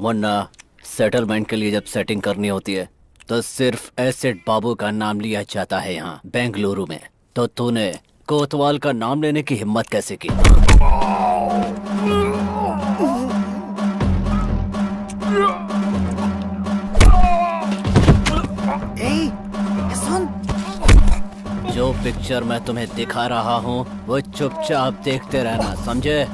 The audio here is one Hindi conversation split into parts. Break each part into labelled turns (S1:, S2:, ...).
S1: मुन्ना, सेटलमेंट के लिए जब सेटिंग करनी होती है तो सिर्फ एसिड बाबू का नाम लिया जाता है यहाँ बेंगलुरु में। तो तूने कोतवाल का नाम लेने की हिम्मत कैसे की?
S2: सुन,
S1: जो पिक्चर मैं तुम्हें दिखा रहा हूँ वो चुपचाप देखते रहना, समझे?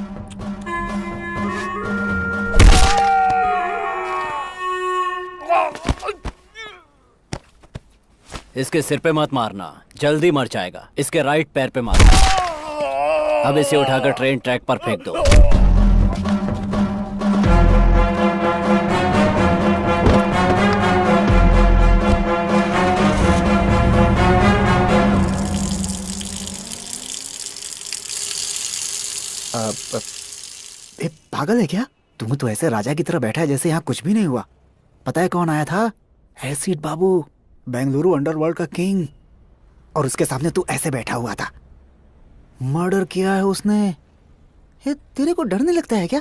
S1: इसके सिर पे मत मारना, जल्दी मर जाएगा। इसके राइट पैर पे मारना। अब इसे उठाकर ट्रेन ट्रैक पर फेंक दो।
S2: पागल है क्या? तुम तो ऐसे राजा की तरह बैठा है जैसे यहाँ कुछ भी नहीं हुआ। पता है कौन आया था? एसिड बाबू, बेंगलुरु अंडरवर्ल्ड का किंग। और उसके सामने तू ऐसे बैठा हुआ था। मर्डर किया है उसने। ये तेरे को डर नहीं लगता है क्या?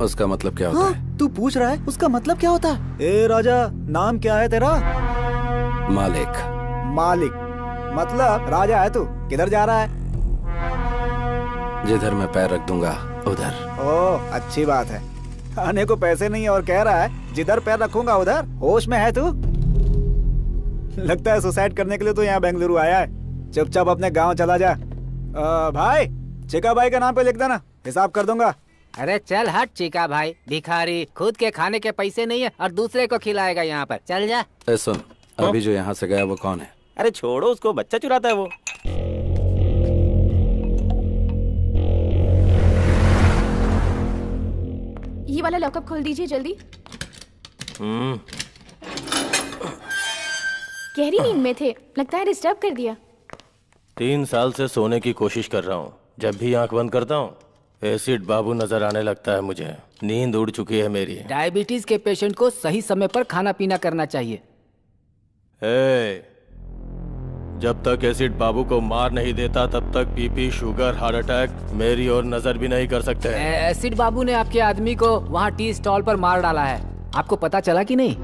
S3: उसका मतलब क्या होता है?
S2: तू पूछ रहा है उसका मतलब क्या होता है? ए राजा, नाम क्या है तेरा?
S3: मालिक।
S2: मालिक मतलब राजा है तू। किधर जा रहा है?
S3: जिधर मैं पैर रख दूंगा उधर।
S2: ओह, अच्छी बात है। आने को पैसे नहीं और कह रहा है जिधर पैर रखूंगा उधर। होश में है तू? लगता है सुसाइड करने के लिए तो यहाँ बेंगलुरु आया है। चुपचाप अपने गांव चला जा। भाई, चिका भाई का नाम पे लिख देना, हिसाब कर दूंगा।
S4: अरे चल हट चिका भाई, भिखारी, खुद के खाने के पैसे नहीं है और दूसरे को खिलाएगा यहाँ पर। चल जा।
S3: सुन, अभी जो यहाँ से गया वो कौन है?
S5: अरे छोड़ो उसको, बच्चा चुराता है वो।
S6: ये वाला लॉकअप खोल दीजिए जल्दी। गहरी नींद में थे, लगता है डिस्टर्ब कर दिया।
S5: 3 साल से सोने की कोशिश कर रहा हूँ। जब भी आंख बंद करता हूँ एसिड बाबू नजर आने लगता है मुझे। नींद उड़ चुकी है मेरी।
S4: डायबिटीज के पेशेंट को सही समय पर खाना पीना करना चाहिए।
S5: जब तक एसिड बाबू को मार नहीं देता तब तक बीपी, शुगर, हार्ट अटैक मेरी और नजर भी नहीं कर सकते।
S4: एसिड बाबू ने आपके आदमी को वहाँ टी स्टॉल पर मार डाला है। आपको पता चला कि नहीं?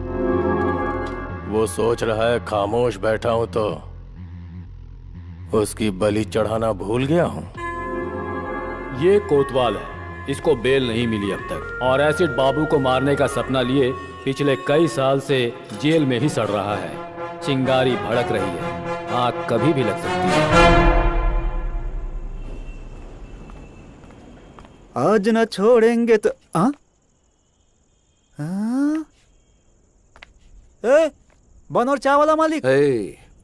S5: वो सोच रहा है खामोश बैठा हूँ तो उसकी बलि चढ़ाना भूल गया हूँ।
S7: ये कोतवाल है, इसको बेल नहीं मिली अब तक और एसिड बाबू को मारने का सपना लिए पिछले कई साल से जेल में ही सड़ रहा है। चिंगारी भड़क रही है, आग कभी भी लग सकती है।
S2: आज न छोड़ेंगे तो बन और चाय वाला मालिक।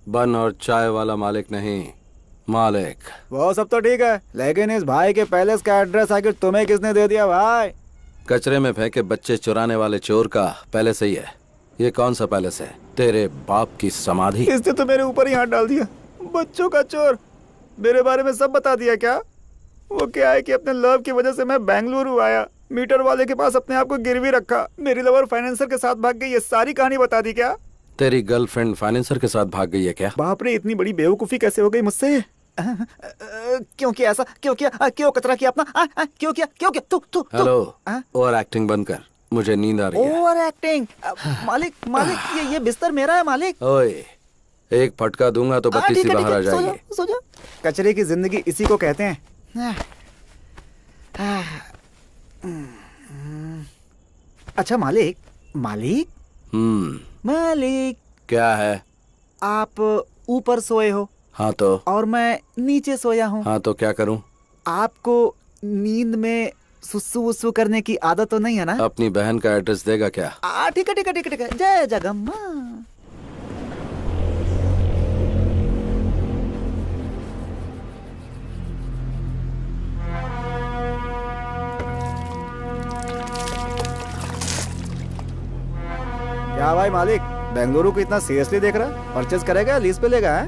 S3: बन और चाय वाला मालिक नहीं, मालिक।
S2: वो सब तो ठीक है, लेकिन इस भाई के पैलेस का एड्रेस आखिर तुम्हें किसने दे दिया भाई?
S3: कचरे में फेंके बच्चे चुराने वाले चोर का पैलेस ही है। ये कौन सा पैलेस है? तेरे बाप की समाधि।
S2: इसने तो मेरे ऊपर ही हाथ डाल दिया। बच्चों का चोर, मेरे बारे में सब बता दिया क्या? वो क्या है कि अपने लव की वजह से मैं बेंगलुरु आया, मीटर वाले के पास अपने आप को गिरवी रखा, मेरी लवर फाइनेंसर के साथ भाग गई, ये सारी कहानी बता दी क्या?
S3: तेरी गर्लफ्रेंड फाइनेंसर के साथ भाग गई है क्या?
S2: बाप रे, इतनी बड़ी बेवकूफी कैसे हो गई मुझसे? क्यों किया ऐसा? क्यों किया? क्यों कचरा किया अपना? क्यों किया? क्यों किया? तू
S3: हेलो, ओवर एक्टिंग बंद कर, मुझे नींद आ रही है।
S2: Over acting? मालिक ये बिस्तर मेरा है मालिक।
S3: ओए, एक फटका दूंगा तो बत्ती सी बाहर आ जाएगी।
S2: सो जा। कचरे की जिंदगी इसी को कहते हैं। अच्छा मालिक, मालिक
S3: क्या है?
S2: आप ऊपर सोए हो?
S3: हाँ तो?
S2: और मैं नीचे सोया हूँ।
S3: हाँ तो क्या करूँ?
S2: आपको नींद में सुसु वुसु करने की आदत तो नहीं है ना?
S3: अपनी बहन का एड्रेस देगा क्या?
S2: ठीक है ठीक है ठीक है। जय जगम्मा। क्या भाई मालिक, बेंगलुरु को इतना सीरियसली देख रहा? परचेज करेगा, लीज पे लेगा?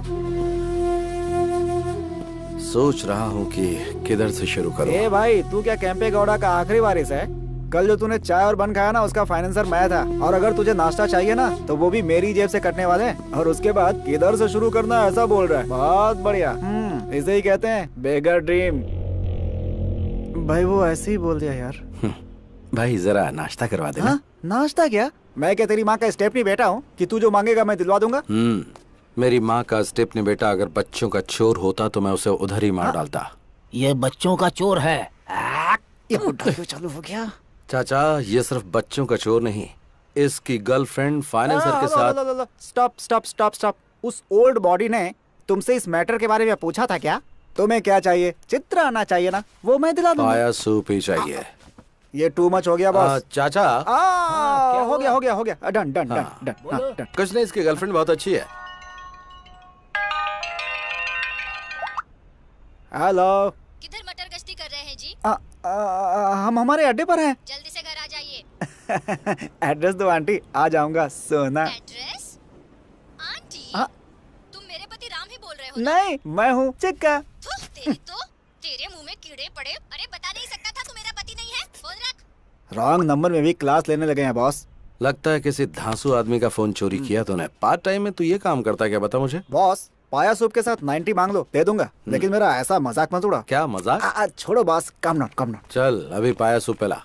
S3: सोच रहा हूँ कि किधर से शुरू करूँ।
S2: ए भाई, तू क्या कैंपे गौड़ा का आखिरी वारिस है? कल जो तूने चाय और बन खाया ना, उसका फाइनेंसर मैं था। और अगर तुझे नाश्ता चाहिए ना तो वो भी मेरी जेब से कटने वाले हैं। और उसके बाद किधर से शुरू करना ऐसा बोल रहा है। बहुत बढ़िया। इसे ही कहते हैं बेगर ड्रीम। भाई वो ऐसे ही बोल दिया यार।
S3: भाई जरा नाश्ता करवा देना।
S2: हाँ नाश्ता क्या? मैं क्या तेरी माँ का स्टेपनी बेटा हूँ कि तू जो मांगेगा मैं दिलवा दूंगा?
S3: मेरी माँ का स्टेपनी बेटा अगर बच्चों का चोर होता तो मैं उसे उधर ही मार डालता।
S4: ये बच्चों का चोर है।
S2: ये बुड्ढा क्यों चालू हो गया?
S3: चाचा ये सिर्फ बच्चों का चोर नहीं, इसकी गर्लफ्रेंड फाइनेंसर के साथ।
S2: Stop stop stop stop. उस ओल्ड बॉडी ने तुमसे इस मैटर के बारे में पूछा था क्या? तुम्हें क्या चाहिए? चित्र आना चाहिए ना, वो मैं दिला दूंगा।
S3: पाया सूप ही चाहिए।
S2: ये टू मच हो गया बॉस।
S3: चाचा
S2: हो गया हो गया हो गया। Done done done done done.
S3: कुछ नहीं, इसकी गर्लफ्रेंड बहुत अच्छी है।
S2: हेलो।
S8: किधर मटर गश्ती कर रहे हैं जी?
S2: हम हमारे अड्डे पर हैं।
S8: जल्दी से घर आ जाइए।
S2: एड्रेस दो आंटी, आ जाऊंगा सोना।
S8: एड्रेस? आंटी,
S2: हाँ।
S8: तुम मेरे पति राम ही बोल रहे हो ना?
S2: नहीं मैं हूँ चिक्का।
S8: थुस, तेरे मुंह में कीड़े पड़े। अरे बता नहीं सकता था तू मेरा पति नहीं है? फोन रख।
S2: रॉन्ग नंबर में भी क्लास लेने लगे हैं बॉस।
S3: लगता है किसी धांसू आदमी का फोन चोरी किया तूने। पार्ट टाइम में तू ये काम करता है क्या, बता मुझे।
S2: बॉस पाया सूप के साथ 90 मांग लो, दे दूंगा। लेकिन मेरा ऐसा मजाक मत उड़ा।
S3: क्या मजाक?
S2: छोड़ो बॉस, कम नॉट।
S3: चल अभी पाया सूप पिला।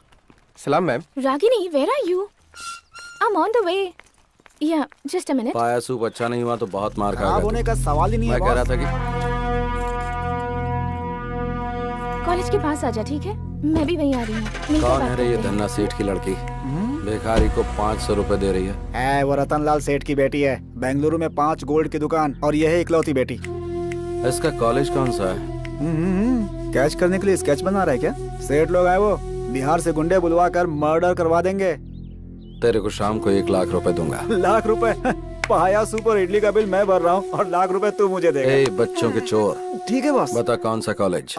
S9: सलाम ma'am.
S6: Ragini, where are you? I'm on the way. Yeah, just a minute.
S3: पाया सूप अच्छा नहीं हुआ तो बहुत मार
S2: खराब
S3: खाएगा
S2: होने
S3: तू।
S2: का सवाल ही नहीं है
S3: मैं कह रहा
S2: बॉस।
S3: था कि
S6: कॉलेज के पास आ जा, ठीक है? मैं भी वहीं आ रही हूँ। मिलकर
S3: कौन
S6: बात
S3: है रे ये
S6: करते हैं।
S3: धन्ना सेठ की लड़की? भिखारी को 500 रुपए दे रही है।
S2: वो रतनलाल सेठ की बेटी है। बेंगलुरु में 5 गोल्ड की दुकान और यह है इकलौती बेटी।
S3: इसका कॉलेज कौन सा है?
S2: कैच करने के लिए स्केच बना रहा है क्या? सेठ लोग आए वो बिहार से गुंडे बुलवा कर मर्डर करवा देंगे।
S3: तेरे को शाम को 1 लाख रुपए दूंगा।
S2: लाख रुपए? पाया सूप और इडली का बिल मैं भर रहा हूँ और लाख रुपए तू मुझे देगा।
S3: ए बच्चों के चोर,
S2: ठीक है बॉस।
S3: बता कौन सा कॉलेज?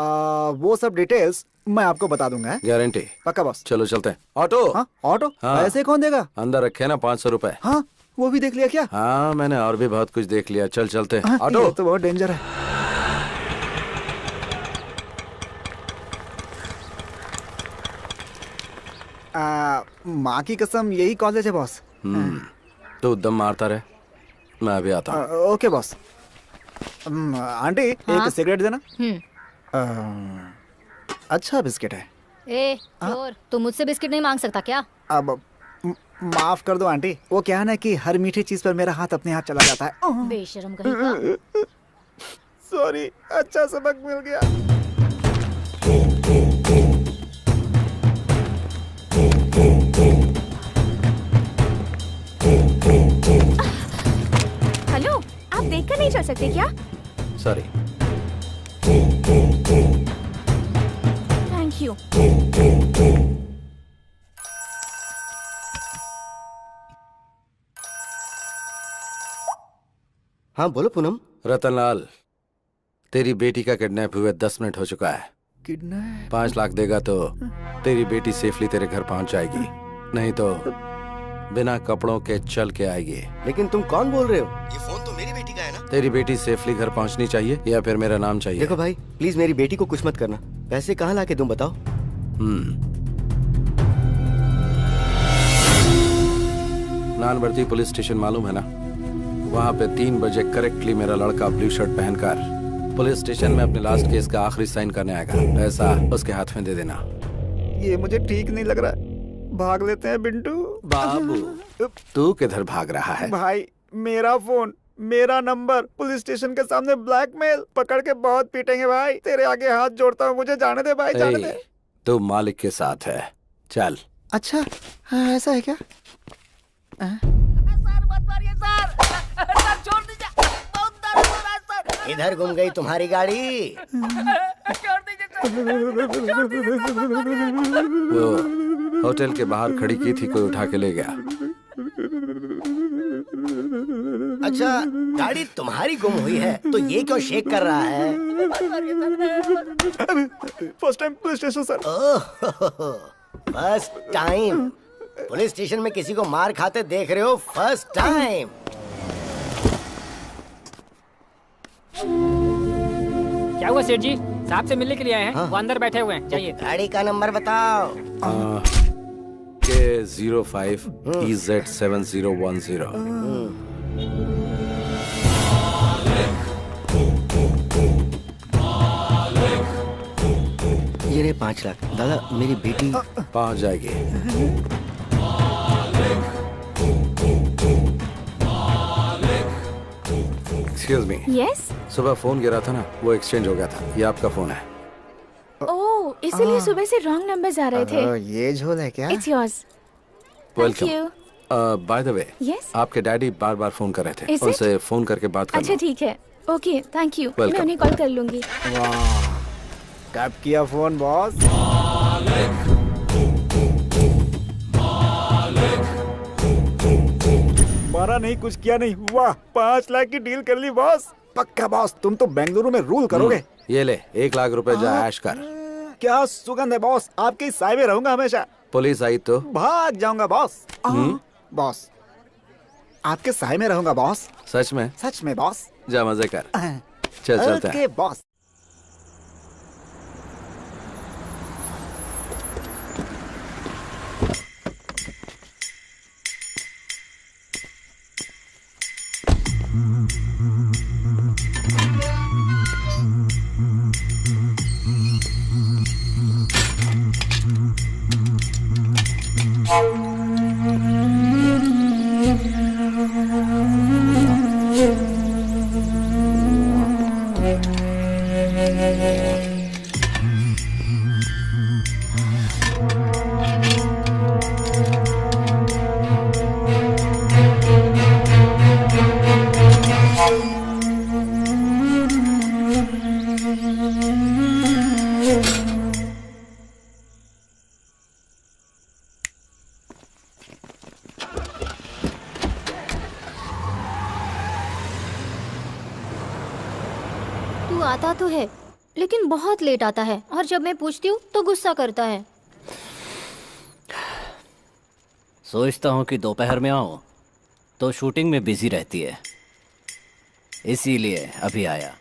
S2: वो सब डिटेल्स मैं आपको बता दूंगा।
S3: गारंटी?
S2: पक्का बॉस।
S3: चलो चलते हैं। ऑटो?
S2: हाँ ऑटो?
S3: हाँ।
S2: पैसे कौन देगा?
S3: अंदर रखे ना 500 रुपए।
S2: हाँ वो भी देख लिया क्या?
S3: हाँ मैंने और भी बहुत कुछ देख लिया। चल चलते हैं।
S2: हाँ,
S3: ऑटो?
S2: ये तो बहुत डेंजर है। माँ की कसम यही कॉलेज है बॉस।
S3: तू दम मारता रहे, मैं अभी आता हूँ।
S2: Okay boss. आंटी एक सिगरेट देना। अच्छा बिस्किट है।
S8: ए चोर, तू मुझसे बिस्किट नहीं मांग सकता क्या?
S2: अब माफ कर दो आंटी, वो क्या है ना कि हर मीठी चीज पर मेरा हाथ अपने हाथ चला जाता है।
S8: बेशरम कहीं का।
S2: सॉरी, अच्छा सबक मिल गया।
S6: हेलो, आप देखकर नहीं चल सकते क्या?
S3: सॉरी।
S6: Thank you.
S9: हाँ बोलो पूनम।
S3: रतनलाल, तेरी बेटी का किडनैप हुए 10 मिनट हो चुका है।
S2: किडनैप?
S3: 5 लाख देगा तो तेरी बेटी सेफली तेरे घर पहुंच जाएगी, नहीं तो बिना कपड़ों के चल के आएगी।
S9: लेकिन तुम कौन बोल रहे हो? ये फोन तो मेरी बेटी का है ना?
S3: तेरी बेटी सेफली घर पहुंचनी चाहिए या फिर मेरा नाम चाहिए?
S9: देखो भाई प्लीज मेरी बेटी को कुछ मत करना। पैसे कहाँ लाके तुम बताओ।
S3: नानवर्ती पुलिस स्टेशन मालूम है ना? वहाँ पे 3 बजे करेक्टली मेरा लड़का ब्लू शर्ट पहनकर पुलिस स्टेशन में अपने लास्ट केस का आखिरी साइन करने आएगा। पैसा उसके हाथ में दे देना।
S2: ये मुझे ठीक नहीं लग रहा है। भाग लेते हैं बिंटू।
S3: बाबू तू किधर भाग रहा है?
S2: भाई मेरा फोन, मेरा नंबर, पुलिस स्टेशन के सामने ब्लैकमेल, पकड़ के बहुत पीटेंगे भाई। तेरे आगे हाथ जोड़ता हूँ, मुझे जाने दे भाई, जाने दे।
S3: तू मालिक के साथ है, चल।
S2: अच्छा हाँ, ऐसा है क्या?
S9: इधर घूम गई तुम्हारी गाड़ी।
S3: वो होटल के बाहर खड़ी की थी, कोई उठा के ले गया।
S9: अच्छा गाड़ी तुम्हारी गुम हुई है तो ये क्यों शेक कर रहा है?
S2: First time police station sir.
S9: First time police station में किसी को मार खाते देख रहे हो? First time.
S4: क्या हुआ सेठ जी? साहब से मिलने के लिए आए हैं। वो अंदर बैठे हुए हैं, जाइए।
S9: गाड़ी का नंबर बताओ।
S3: K05 EZ7010।
S9: ये रहे 5 लाख। दादा मेरी बेटी
S3: पहुंच जाएगी। Excuse me,
S6: yes.
S3: सुबह फोन गिरा था ना, वो एक्सचेंज हो गया था। ये आपका फोन है।
S6: ओह, इसीलिए सुबह से रॉन्ग नंबर्स आ रहे थे।
S2: ये झोल है क्या?
S6: It's yours. Thank
S3: welcome.
S6: You.
S3: By the way,
S6: yes.
S3: आपके डैडी बार बार फोन कर रहे थे।
S6: Is it?
S3: उनसे फोन करके बात
S6: अच्छा
S3: करना।
S6: ठीक है। Okay, thank you.
S3: Welcome.
S6: मैं उन्हें कॉल कर लूंगी।
S2: वाह, कब किया फोन बॉस? मारा नहीं, कुछ किया नहीं। वाह, 5 लाख की डील कर ली बॉस। पक्का बॉस, तुम तो बेंगलुरु में रूल करोगे।
S3: ये ले 1 लाख रुपए जा ऐश कर।
S2: क्या सुगंध है बॉस, आपके साय में रहूंगा हमेशा।
S3: पुलिस आई तो
S2: भाग जाऊंगा बॉस। बॉस, आपके साय में रहूंगा बॉस।
S3: सच में?
S2: सच में बॉस।
S3: जा मजे कर। चल चलते हैं।
S2: Okay boss.
S8: तू आता तो है लेकिन बहुत लेट आता है, और जब मैं पूछती हूँ तो गुस्सा करता है।
S1: सोचता हूँ कि दोपहर में आऊँ तो शूटिंग में बिजी रहती है, इसीलिए अभी आया।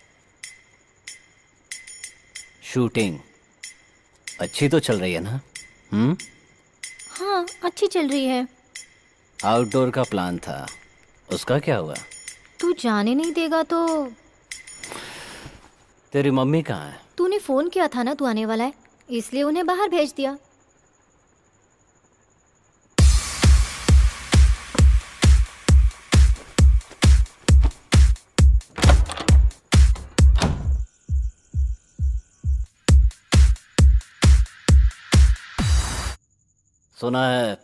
S1: शूटिंग अच्छी तो चल रही है ना?
S8: हाँ, अच्छी चल रही है।
S1: आउटडोर का प्लान था, उसका क्या हुआ?
S8: तू जाने नहीं देगा तो?
S1: तेरी मम्मी कहाँ है?
S8: तूने फोन किया था ना तू आने वाला है, इसलिए उन्हें बाहर भेज दिया।
S1: सुना है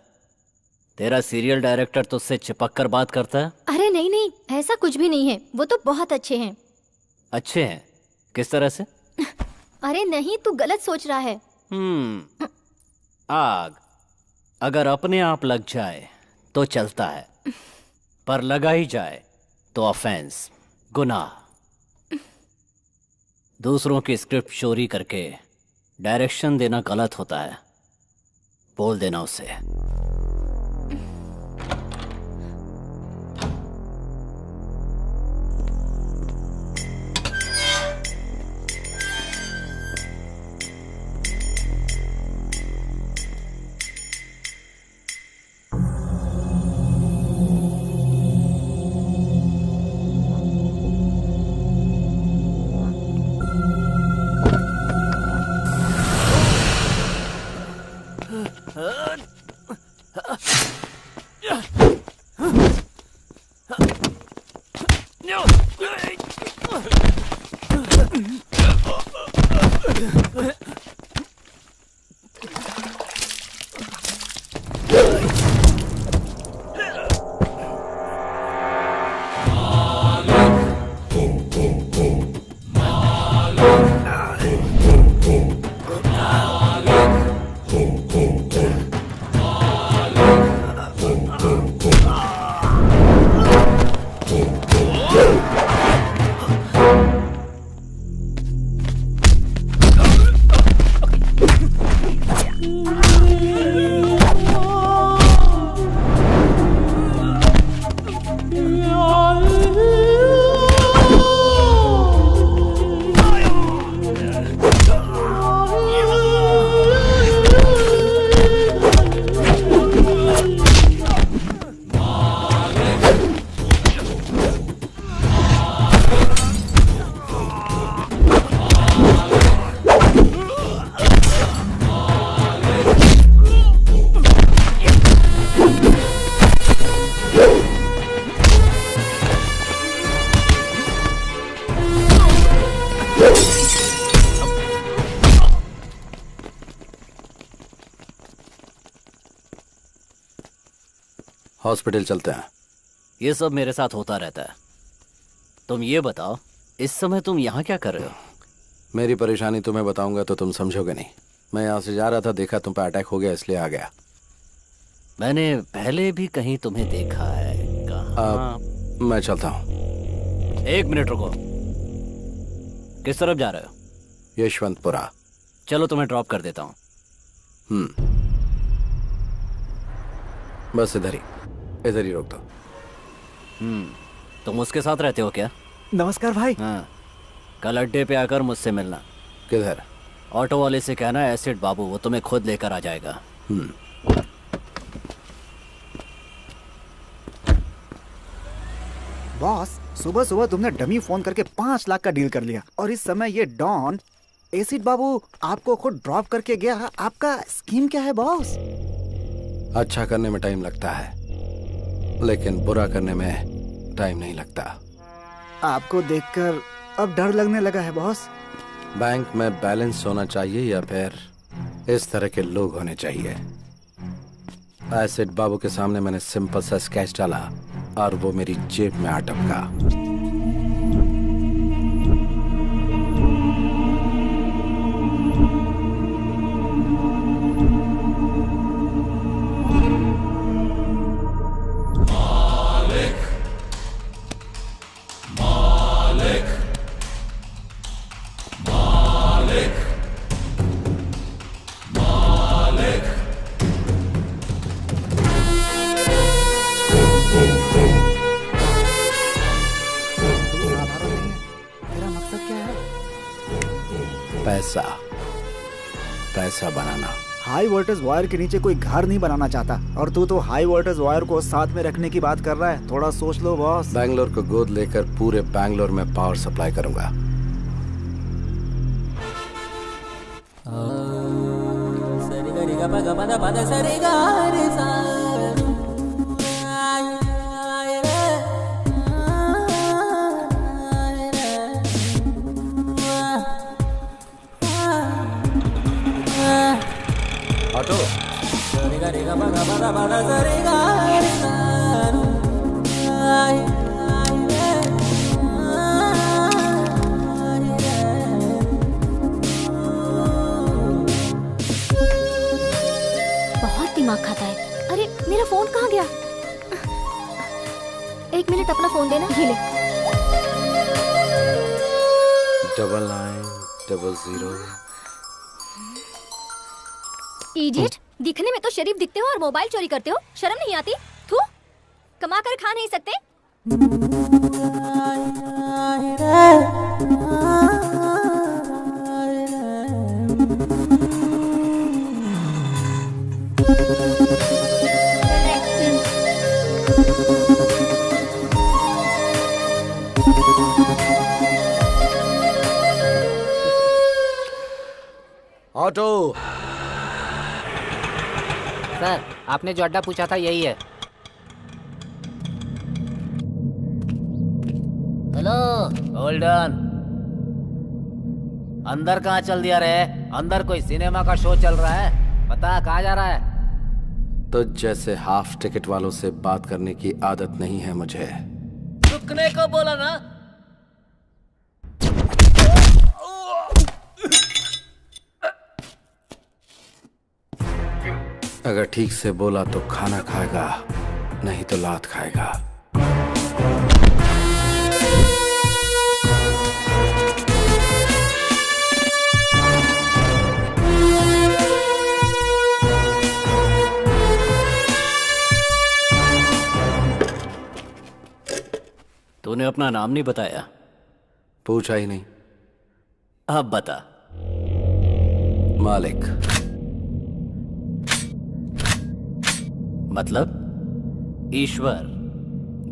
S1: तेरा सीरियल डायरेक्टर तुझसे चिपक कर बात करता है।
S8: अरे नहीं नहीं, ऐसा कुछ भी नहीं है, वो तो बहुत अच्छे हैं।
S1: अच्छे हैं? किस तरह से?
S8: अरे नहीं, तू गलत सोच रहा है।
S1: आग अगर अपने आप लग जाए तो चलता है, पर लगा ही जाए तो ऑफेंस, गुनाह। दूसरों की स्क्रिप्ट चोरी करके डायरेक्शन देना गलत होता है, बोल देना उसे।
S3: हॉस्पिटल चलते हैं।
S1: ये सब मेरे साथ होता रहता है। तुम ये बताओ, इस समय तुम यहाँ क्या कर रहे हो?
S3: मेरी परेशानी तुम्हें बताऊंगा तो तुम समझोगे नहीं। मैं यहाँ से जा रहा था, देखा तुम पे अटैक हो गया, इसलिए आ गया।
S1: मैंने पहले भी कहीं तुम्हें देखा है। कहाँ?
S3: मैं चलता हूँ।
S1: एक मिनट रुको। किस तरफ जा रहे हो?
S3: यशवंतपुरा।
S1: चलो तुम्हें ड्रॉप कर देता हूँ।
S3: बस इधर ही रोक दो।
S1: तुम उसके साथ रहते हो क्या?
S2: नमस्कार भाई।
S1: हाँ, कल अड्डे पे आकर मुझसे मिलना।
S3: किधर?
S1: ऑटो वाले से कहना एसिड बाबू वो तुम्हें खुद लेकर आ जाएगा।
S2: बॉस, सुबह सुबह तुमने डमी फोन करके 5 लाख का डील कर लिया और इस समय ये डॉन एसिड बाबू आपको खुद ड्रॉप करके गया। आपका स्कीम क्या है बॉस?
S3: अच्छा करने में टाइम लगता है, लेकिन बुरा करने में टाइम नहीं लगता।
S2: आपको देखकर अब डर लगने लगा है बॉस।
S3: बैंक में बैलेंस होना चाहिए या फिर इस तरह के लोग होने चाहिए? एसिड बाबू के सामने मैंने सिंपल सा स्केच डाला और वो मेरी जेब में आ टपका।
S2: तेरा मकसद क्या है?
S3: पैसा बनाना।
S2: हाई वोल्टेज वायर के नीचे कोई घर नहीं बनाना चाहता और तू तो हाई वोल्टेज वायर को साथ में रखने की बात कर रहा है। थोड़ा सोच लो बॉस।
S3: बैंगलोर को गोद लेकर पूरे बैंगलोर में पावर सप्लाई करूंगा। ऑटो।
S8: बहुत दिमाग खाता है। अरे मेरा फोन कहाँ गया? एक मिनट, अपना फोन देना। ये ले।
S3: 9900।
S8: इडियट, दिखने में तो शरीफ दिखते हो और मोबाइल चोरी करते हो। शर्म नहीं आती? थू, कमा कर खा नहीं सकते?
S3: ऑटो।
S4: सर, आपने जो अड्डा पूछा था यही है। Hello, hold on. अंदर कहाँ चल दिया रे? अंदर कोई सिनेमा का शो चल रहा है। बता कहाँ जा रहा है?
S3: तो जैसे हाफ टिकट वालों से बात करने की आदत नहीं है मुझे।
S4: रुकने को बोला ना।
S3: अगर ठीक से बोला तो खाना खाएगा, नहीं तो लात खाएगा।
S1: तूने अपना नाम नहीं बताया।
S3: पूछा ही नहीं।
S1: अब बता।
S3: मालिक।
S1: मतलब ईश्वर,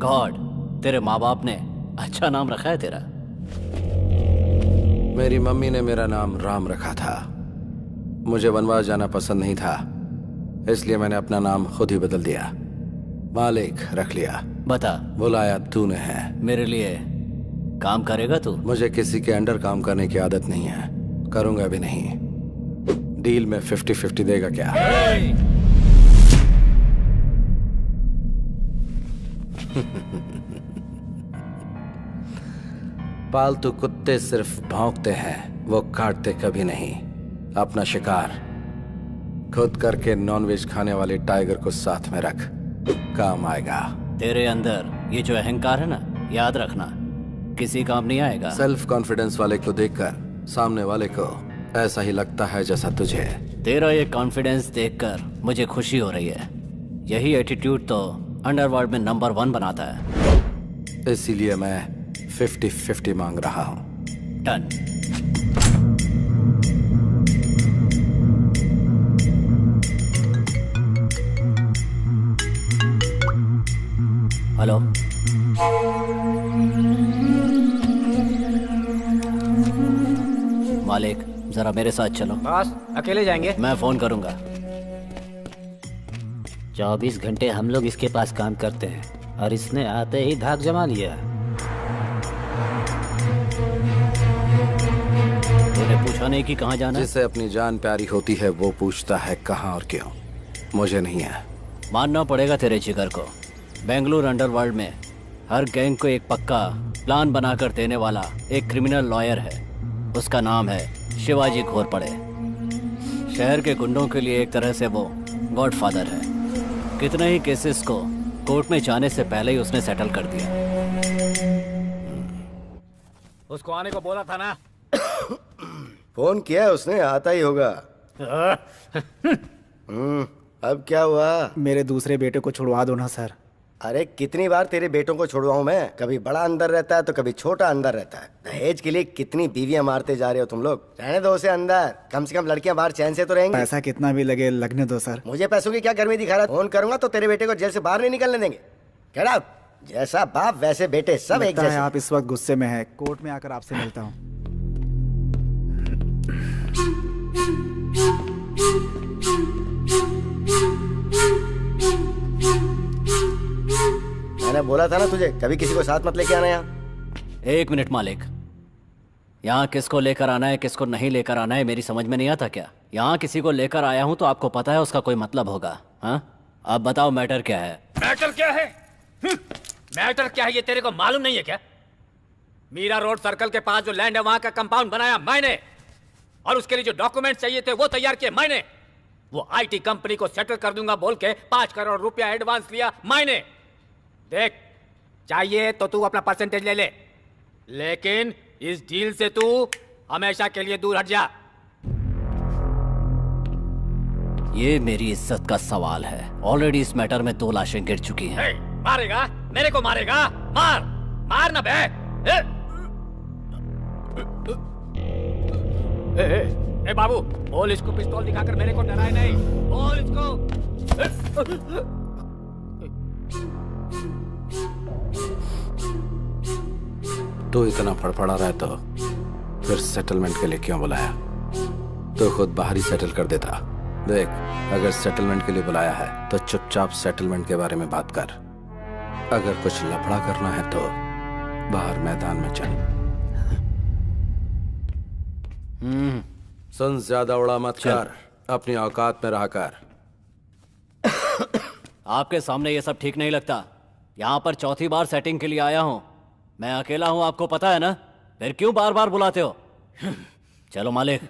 S1: गॉड। तेरे माँ बाप ने अच्छा नाम रखा है तेरा।
S3: मेरी मम्मी ने मेरा नाम राम रखा था। मुझे वनवास जाना पसंद नहीं था, इसलिए मैंने अपना नाम खुद ही बदल दिया। मालिक रख लिया।
S1: बता।
S3: बुलाया तूने है।
S1: मेरे लिए काम करेगा तू?
S3: मुझे किसी के अंडर काम करने की आदत नहीं है, करूंगा भी नहीं। डील में 50-50 देगा क्या? पालतू कुत्ते सिर्फ भौंकते हैं, वो काटते कभी नहीं। अपना शिकार खुद करके नॉनवेज खाने वाले टाइगर को साथ में रख, काम आएगा।
S1: तेरे अंदर ये जो अहंकार है ना, याद रखना किसी काम नहीं आएगा।
S3: सेल्फ कॉन्फिडेंस वाले को देखकर सामने वाले को ऐसा ही लगता है जैसा तुझे।
S1: तेरा ये कॉन्फिडेंस देखकर मुझे खुशी हो रही है। यही एटीट्यूड तो अंडरवर्ल्ड में नंबर 1 बनाता है।
S3: इसीलिए मैं 50-50 मांग रहा हूँ।
S1: डन। हेलो, मालिक जरा मेरे साथ चलो।
S4: बॉस अकेले जाएंगे?
S1: मैं फोन करूंगा।
S4: 24 घंटे हम लोग इसके पास काम करते हैं और इसने आते ही धाक जमा लिया।
S1: तूने पूछा नहीं कि कहाँ जाना है?
S3: जिसे अपनी जान प्यारी होती है वो पूछता है कहाँ और क्यों। मुझे नहीं है।
S1: मानना पड़ेगा तेरे जिगर को। बेंगलुरु अंडरवर्ल्ड में हर गैंग को एक पक्का प्लान बनाकर देने वाला एक क्रिमिनल लॉयर है। उसका नाम है शिवाजी घोरपड़े। शहर के गुंडों के लिए एक तरह से वो गॉडफादर है। कितने ही केसेस को कोर्ट में जाने से पहले ही उसने सेटल कर दिया।
S7: उसको आने को बोला था ना।
S9: फोन किया है उसने, आता ही होगा। अब क्या हुआ?
S2: मेरे दूसरे बेटे को छुड़वा दो ना सर।
S9: अरे कितनी बार तेरे बेटों को छुड़वाऊं मैं? कभी बड़ा अंदर रहता है तो कभी छोटा अंदर रहता है। दहेज के लिए कितनी बीवियां मारते जा रहे हो तुम लोग। रहने दो उसे अंदर, कम से कम लड़कियां बाहर चैन से तो रहेंगी।
S2: पैसा कितना भी लगे लगने दो सर।
S9: मुझे पैसों की क्या गर्मी दिखा रहा है? फोन करूंगा तो तेरे बेटे को जेल से बाहर नहीं निकलने देंगे। Get out. जैसा बाप वैसे बेटे, सब एक
S2: लगता है
S9: जैसे।
S2: आप इस वक्त गुस्से में हैं। कोर्ट में आकर आपसे मिलता हूँ।
S9: मैंने बोला था ना तुझे, कभी किसी को साथ मत लेके आना यहाँ।
S1: 1 मिनट मालिक, यहाँ किसको लेकर आना है किसको नहीं लेकर आना है मेरी समझ में नहीं आता क्या? यहाँ किसी को लेकर आया हूँ तो आपको पता है उसका कोई मतलब होगा। हाँ, अब बताओ मैटर क्या है?
S7: मैटर क्या है? मैटर क्या है ये तेरे को मालूम नहीं है क्या? मीरा रोड सर्कल के पास जो लैंड है वहां का कंपाउंड बनाया मैंने, और उसके लिए जो डॉक्यूमेंट चाहिए थे वो तैयार किए मैंने। वो आईटी कंपनी को सेटल कर दूंगा बोल के 5 करोड़ रुपया एडवांस लिया मैंने। देख, चाहिए तो तू अपना परसेंटेज ले ले, लेकिन इस डील से तू हमेशा के लिए दूर हट जा।
S1: ये मेरी इज्जत का सवाल है। ऑलरेडी इस मैटर में 2 लाशें गिर चुकी हैं।
S7: ए, मारेगा? मेरे को मारेगा? मार मार ना बे। ए बाबू, बोल इसको पिस्तौल दिखाकर मेरे को डराए नहीं। बोल इसको।
S3: तो इतना फड़फड़ा रहा है तो फिर सेटलमेंट के लिए क्यों बुलाया? तो खुद बाहर ही सेटल कर देता। देख, अगर सेटलमेंट के लिए बुलाया है तो चुपचाप सेटलमेंट के बारे में बात कर। अगर कुछ लफड़ा करना है तो बाहर मैदान में चल। सुन, ज्यादा उड़ा मत कर, अपनी औकात में रहा कर।
S1: आपके सामने ये सब ठीक नहीं लगता। यहाँ पर 4थी बार सेटिंग के लिए आया हूँ। मैं अकेला हूँ, आपको पता है ना? फिर क्यों बार बार बुलाते हो? चलो मालिक।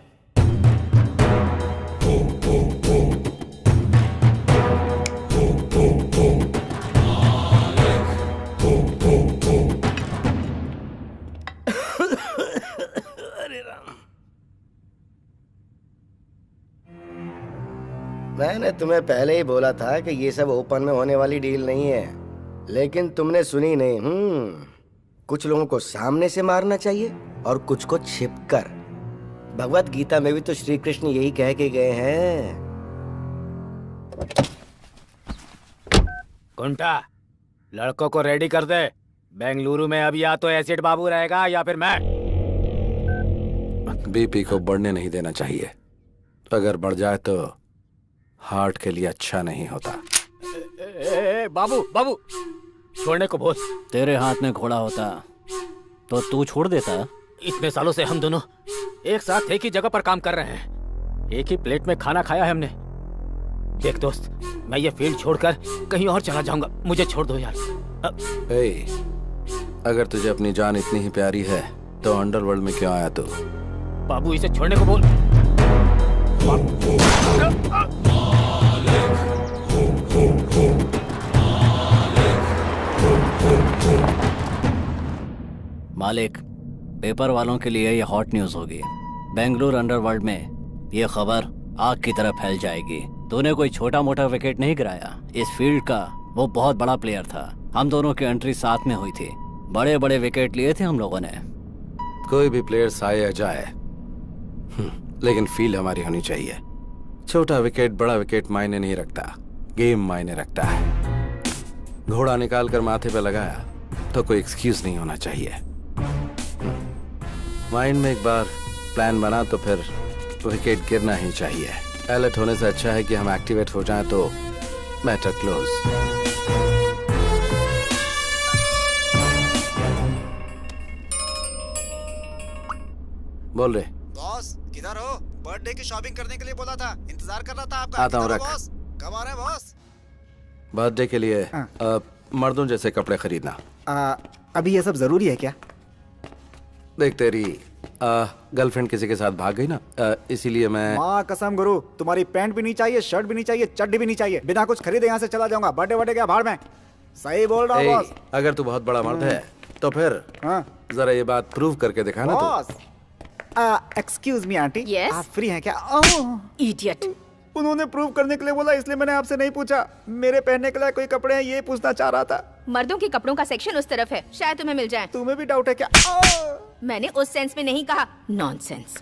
S9: मैंने तुम्हें पहले ही बोला था कि ये सब ओपन में होने वाली डील नहीं है, लेकिन तुमने सुनी नहीं। कुछ लोगों को सामने से मारना चाहिए और कुछ को छिपकर। भगवत गीता में भी तो श्री कृष्ण यही कह के गए हैं।
S7: कुंटा, लड़कों को रेडी कर दे। बेंगलुरु में अब या तो एसिड बाबू रहेगा या फिर मैं।
S3: बीपी को बढ़ने नहीं देना चाहिए। अगर बढ़ जाए तो हार्ट के लिए अच्छा नहीं होता।
S7: बाबू बाबू, छोड़ने को बोल।
S1: तेरे हाथ में घोड़ा होता तो तू छोड़ देता।
S7: इतने सालों से हम दोनों एक साथ एक ही जगह पर काम कर रहे हैं, एक ही प्लेट में खाना खाया है हमने। देख दोस्त, मैं ये फील्ड छोड़कर कहीं और चला जाऊंगा, मुझे छोड़ दो यार।
S3: ए, अगर तुझे अपनी जान इतनी ही प्यारी है तो अंडरवर्ल्ड में क्यों आया तू?
S4: बाबू इसे छोड़ने को बोल।
S1: मालिक, पेपर वालों के लिए ये हॉट न्यूज होगी। बेंगलुरु अंडरवर्ल्ड में ये खबर आग की तरह फैल जाएगी। तूने कोई छोटा मोटा विकेट नहीं गिराया। इस फील्ड का वो बहुत बड़ा प्लेयर था। हम दोनों की एंट्री साथ में हुई थी। बड़े बड़े विकेट लिए थे हम लोगों ने।
S3: कोई भी प्लेयर आए या जाए, लेकिन फील्ड हमारी होनी चाहिए। छोटा विकेट बड़ा विकेट मायने नहीं रखता, गेम मायने रखता है। घोड़ा निकाल कर माथे पे लगाया तो कोई एक्सक्यूज नहीं होना चाहिए। माइंड में एक बार प्लान बना तो फिर विकेट गिरना ही चाहिए। अलर्ट होने से अच्छा है कि हम एक्टिवेट हो जाएं तो मैटर क्लोज। बोल रहे
S2: बॉस किधर हो? बर्थडे की शॉपिंग करने के लिए बोला था, इंतजार कर रहा था आपका।
S3: आता हूँ,
S2: किधर हो
S3: रख।
S2: बॉस? कब आ रहे हैं बॉस?
S3: बर्थडे के लिए मर्दों जैसे कपड़े खरीदना।
S2: अभी ये सब जरूरी है क्या?
S3: देख तेरी गर्लफ्रेंड किसी के साथ भाग गई ना, इसीलिए मैं
S2: माँ कसम गुरु, तुम्हारी पैंट भी नहीं चाहिए, शर्ट भी नहीं चाहिए, चड्डी भी नहीं चाहिए। बिना कुछ खरीदे यहाँ से चला जाऊंगा। बर्थडे बर्थडे क्या भाड़ में। सही बोल रहा हूँ
S3: ए,
S2: बॉस।
S3: अगर तू बहुत बड़ा मर्द है तो फिर
S2: हाँ
S3: जरा ये बात प्रूव करके दिखाना तो।
S2: Boss, excuse me aunty,
S6: Yes?
S2: आप फ्री हैं क्या? ओह,
S6: इडियट।
S2: उन्होंने प्रूव करने के लिए बोला, इसलिए मैंने आपसे नहीं पूछा। मेरे पहनने के लिए कोई कपड़े हैं ये पूछना चाह रहा था।
S6: मर्दों के कपड़ों का सेक्शन उस तरफ है, शायद तुम्हें मिल जाए।
S2: तुम्हें भी डाउट है क्या?
S6: मैंने उस सेंस में नहीं कहा। नॉनसेंस।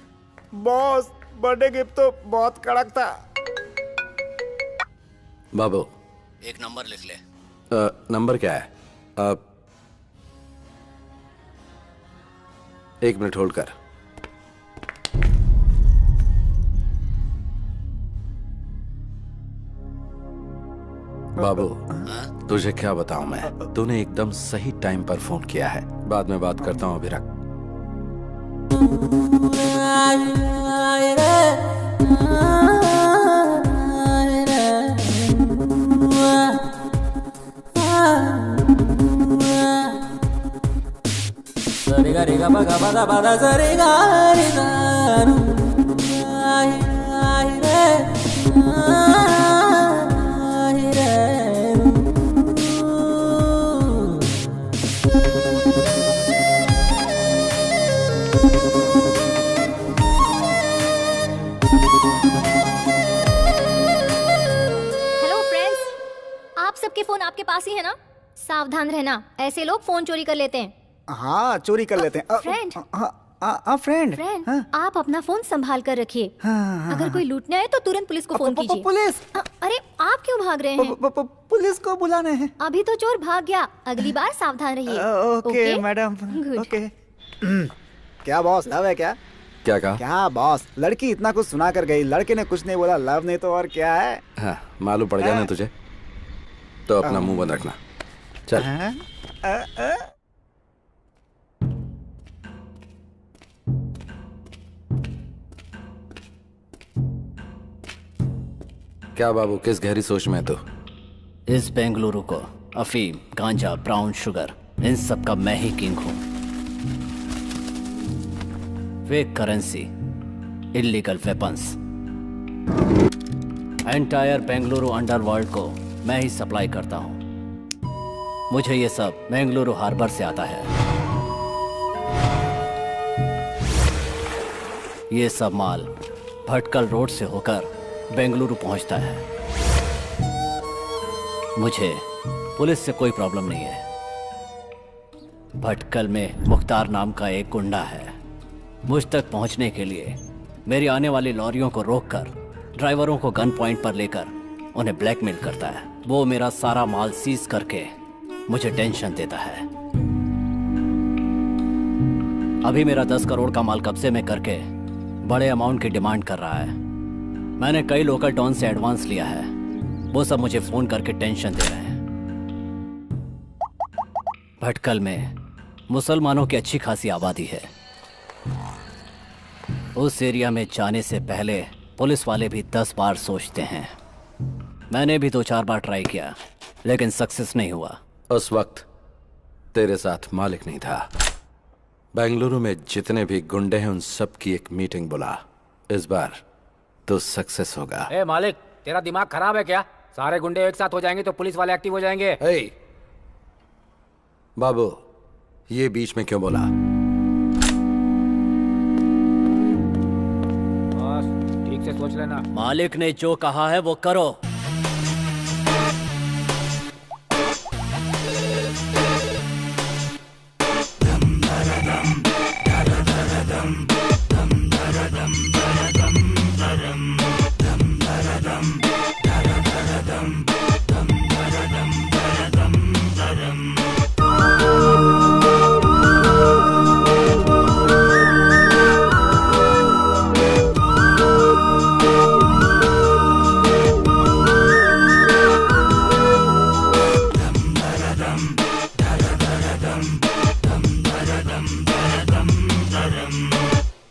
S2: बॉस, बर्थडे गिफ्ट तो बहुत कड़क था।
S3: बाबू
S1: एक नंबर लिख ले।
S3: नंबर क्या है? एक मिनट होल्ड कर। बाबू तुझे क्या बताऊं मैं, तूने एकदम सही टाइम पर फोन किया है। बाद में बात करता हूं, अभी रख।
S8: हेलो फ्रेंड्स, आप सबके फोन आपके पास ही है ना? सावधान रहना, ऐसे लोग फोन चोरी कर लेते हैं।
S2: हाँ चोरी कर लेते हैं।
S8: फ्रेंड।
S2: फ्रेंड।
S8: फ्रेंड, आप अपना फोन संभाल कर रखिए।
S2: हाँ,
S8: अगर कोई लूटने आए तो तुरंत पुलिस को फोन कीजिए।
S2: पुलिस?
S8: अरे आप क्यों भाग रहे हैं?
S2: पुलिस को बुलाने हैं।
S8: अभी तो चोर भाग गया, अगली बार सावधान रहिए।
S2: Okay madam,
S8: Good.
S2: ओके। क्या बॉस, लव है क्या?
S3: क्या कहा?
S2: क्या बॉस, लड़की इतना कुछ सुना कर गई, लड़के ने कुछ नहीं बोला, लव नहीं तो और क्या है?
S3: हाँ, मालूम पड़ गया ना तुझे, तो अपना मुंह बंद रखना। चल।
S2: हाँ?
S3: क्या बाबू, किस गहरी सोच में है तू?
S1: इस बेंगलुरु को अफीम, गांजा, ब्राउन शुगर, इन सब का मैं ही किंग हूं। Fake currency, illegal weapons, entire Bengaluru underworld को मैं ही सप्लाई करता हूं। मुझे ये सब बेंगलुरु हार्बर से आता है। ये सब माल भटकल रोड से होकर बेंगलुरु पहुंचता है। मुझे पुलिस से कोई प्रॉब्लम नहीं है। भटकल में मुख्तार नाम का एक गुंडा है। मुझ तक पहुंचने के लिए मेरी आने वाली लॉरियों को रोककर ड्राइवरों को गन पॉइंट पर लेकर उन्हें ब्लैकमेल करता है। वो मेरा सारा माल सीज करके मुझे टेंशन देता है। अभी मेरा 10 करोड़ का माल कब्जे में करके बड़े अमाउंट की डिमांड कर रहा है। मैंने कई लोकल टॉन से एडवांस लिया है। वो सब मुझे फोन करके टेंशन दे रहे हैं। भटकल में मुसलमानों की अच्छी खासी आबादी है। उस एरिया में जाने से पहले पुलिस वाले भी 10 बार सोचते हैं। मैंने भी 2-4 बार ट्राई किया, लेकिन सक्सेस नहीं हुआ।
S3: उस वक्त तेरे साथ मालिक नहीं था। बेंगलुरु में जितने भी गुंडे हैं उन सब की एक मीटिंग बुला। इस बार तो सक्सेस होगा।
S7: ए मालिक, तेरा दिमाग खराब है क्या? सारे गुंडे एक साथ हो जाएंगे तो पुलिस वाले एक्टिव हो जाएंगे।
S3: हे बाबू, ये बीच में क्यों बोला?
S7: बस ठीक से सोच लेना।
S1: मालिक ने जो कहा है वो करो।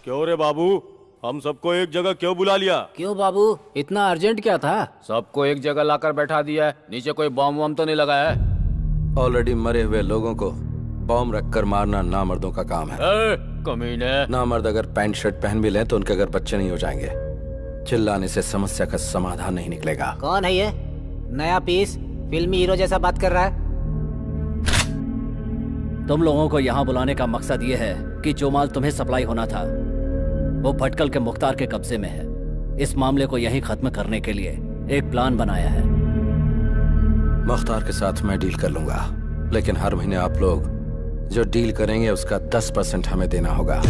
S5: क्यों रे बाबू, हम सबको एक जगह क्यों बुला लिया?
S4: क्यों बाबू, इतना अर्जेंट क्या था?
S7: सबको एक जगह लाकर बैठा दिया है। नीचे कोई बम वम तो नहीं लगाया है?
S3: ऑलरेडी मरे हुए लोगों को बॉम्ब रखकर मारना नामर्दों का काम है।
S7: कमीने।
S3: नामर्द अगर पैंट शर्ट पहन भी लें तो उनके घर बच्चे नहीं हो जाएंगे। चिल्लाने से समस्या का समाधान नहीं निकलेगा।
S4: कौन है ये नया पीस? फिल्मी हीरो जैसा बात कर रहा है।
S1: तुम लोगों को यहाँ बुलाने का मकसद ये है कि जो माल तुम्हें सप्लाई होना था वो भटकल के मुख्तार के कब्जे में है। इस मामले को यहीं खत्म करने के लिए एक प्लान बनाया है।
S3: मुख्तार के साथ मैं डील कर लूंगा, लेकिन हर महीने आप लोग जो डील करेंगे उसका 10% हमें देना होगा।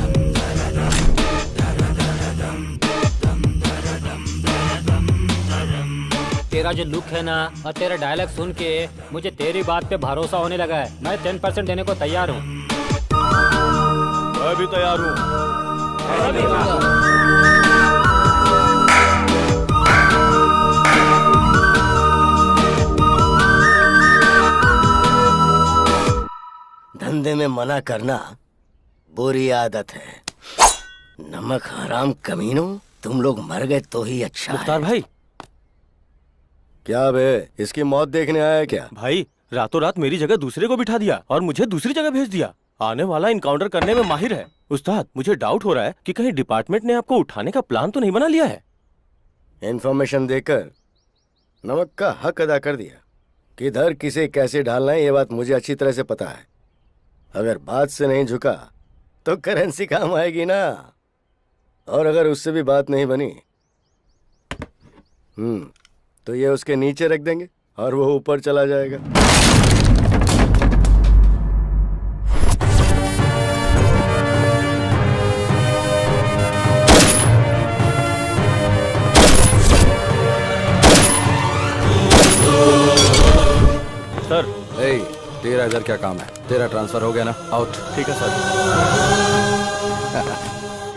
S7: तेरा जो लुक है ना और तेरा डायलॉग सुन के मुझे तेरी बात पे भरोसा होने लगा है। मैं 10% देने को तैयार हूँ।
S5: मैं भी तैयार हूँ।
S9: धंधे में मना करना बुरी आदत है। नमक हराम कमीनों, तुम लोग मर गए तो ही अच्छा है।
S5: मुख्तार भाई,
S9: क्या बे, इसकी मौत देखने आया क्या?
S5: भाई रातों रात मेरी जगह दूसरे को बिठा दिया और मुझे दूसरी जगह भेज दिया। आने वाला इनकाउंटर करने में माहिर है। उस्ताद, मुझे डाउट हो रहा है कि कहीं डिपार्टमेंट ने आपको उठाने का प्लान तो नहीं बना लिया है।
S9: इन्फॉर्मेशन देकर नमक का हक अदा कर दिया। किधर किसे कैसे ढालना है ये बात मुझे अच्छी तरह से पता है। अगर बात से नहीं झुका तो करेंसी काम आएगी ना। और अगर उससे भी बात नहीं बनी तो ये उसके नीचे रख देंगे और वो ऊपर चला जाएगा।
S5: सर।
S3: ए, तेरा इधर क्या काम है? तेरा ट्रांसफर हो गया ना? आउट।
S5: ठीक है सर।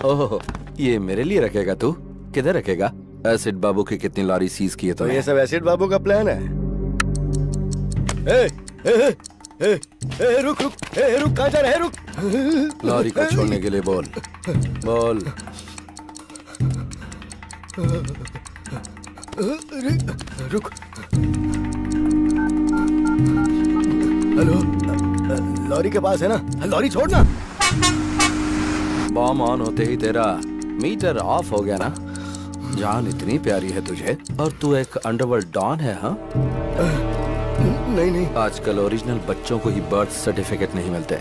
S3: ओहो, ये मेरे लिए रखेगा तू? किधर रखेगा? एसिड बाबू की कितनी लॉरी सीज की है
S9: तो ये सब एसिड बाबू का प्लान है। ए, ए, ए, ए, रुक रुक, रुक, कहाँ जा रहा है? रुक।
S3: लॉरी को छोड़ने के लिए बोल। बोल।
S9: रुक। हेलो, लॉरी के पास है ना? लॉरी छोड़ना।
S3: बॉम्ब ऑन होते ही तेरा मीटर ऑफ हो गया ना? जान इतनी प्यारी है तुझे और तू एक अंडरवर्ल्ड डॉन है? हाँ,
S9: नहीं।
S3: आजकल ओरिजिनल बच्चों को ही बर्थ सर्टिफिकेट नहीं मिलते।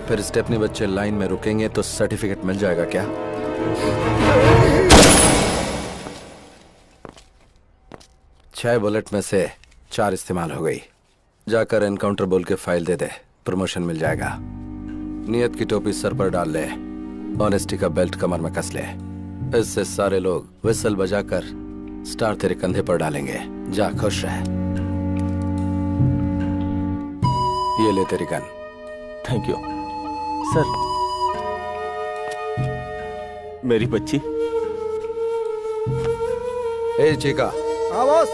S3: फिर स्टेपनी बच्चे लाइन में रुकेंगे तो सर्टिफिकेट मिल जाएगा क्या? छह बुलेट में से 4 इस्तेमाल हो गई। जाकर एनकाउंटर बोल के फाइल दे दे, प्रमोशन मिल जाएगा। नियत की टोपी सर पर डाल ले, ऑनेस्टी का बेल्ट कमर में कस ले। इससे सारे लोग विसल बजाकर स्टार तेरे कंधे पर डालेंगे। जा, खुश रह। ये ले तेरी गन।
S5: Thank you sir. मेरी बच्ची।
S3: ए चिका।
S2: हाँ boss.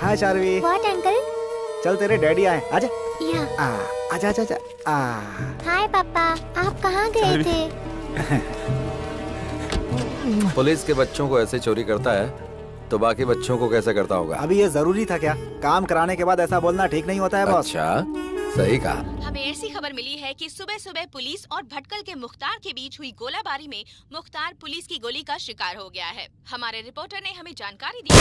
S2: Hi Charvi.
S8: What uncle?
S2: चल तेरे डैडी आए, आजा।
S8: या।
S2: आजा आजा आजा।
S8: हाय पापा, आप कहाँ गए थे?
S3: पुलिस के बच्चों को ऐसे चोरी करता है तो बाकी बच्चों को कैसे करता होगा?
S2: अभी ये जरूरी था क्या? काम कराने के बाद ऐसा बोलना ठीक नहीं होता है बॉस।
S3: अच्छा, सही कहा।
S10: हमें ऐसी खबर मिली है कि सुबह सुबह पुलिस और भटकल के मुख्तार के बीच हुई गोलाबारी में मुख्तार पुलिस की गोली का शिकार हो गया है। हमारे रिपोर्टर ने हमें जानकारी दी।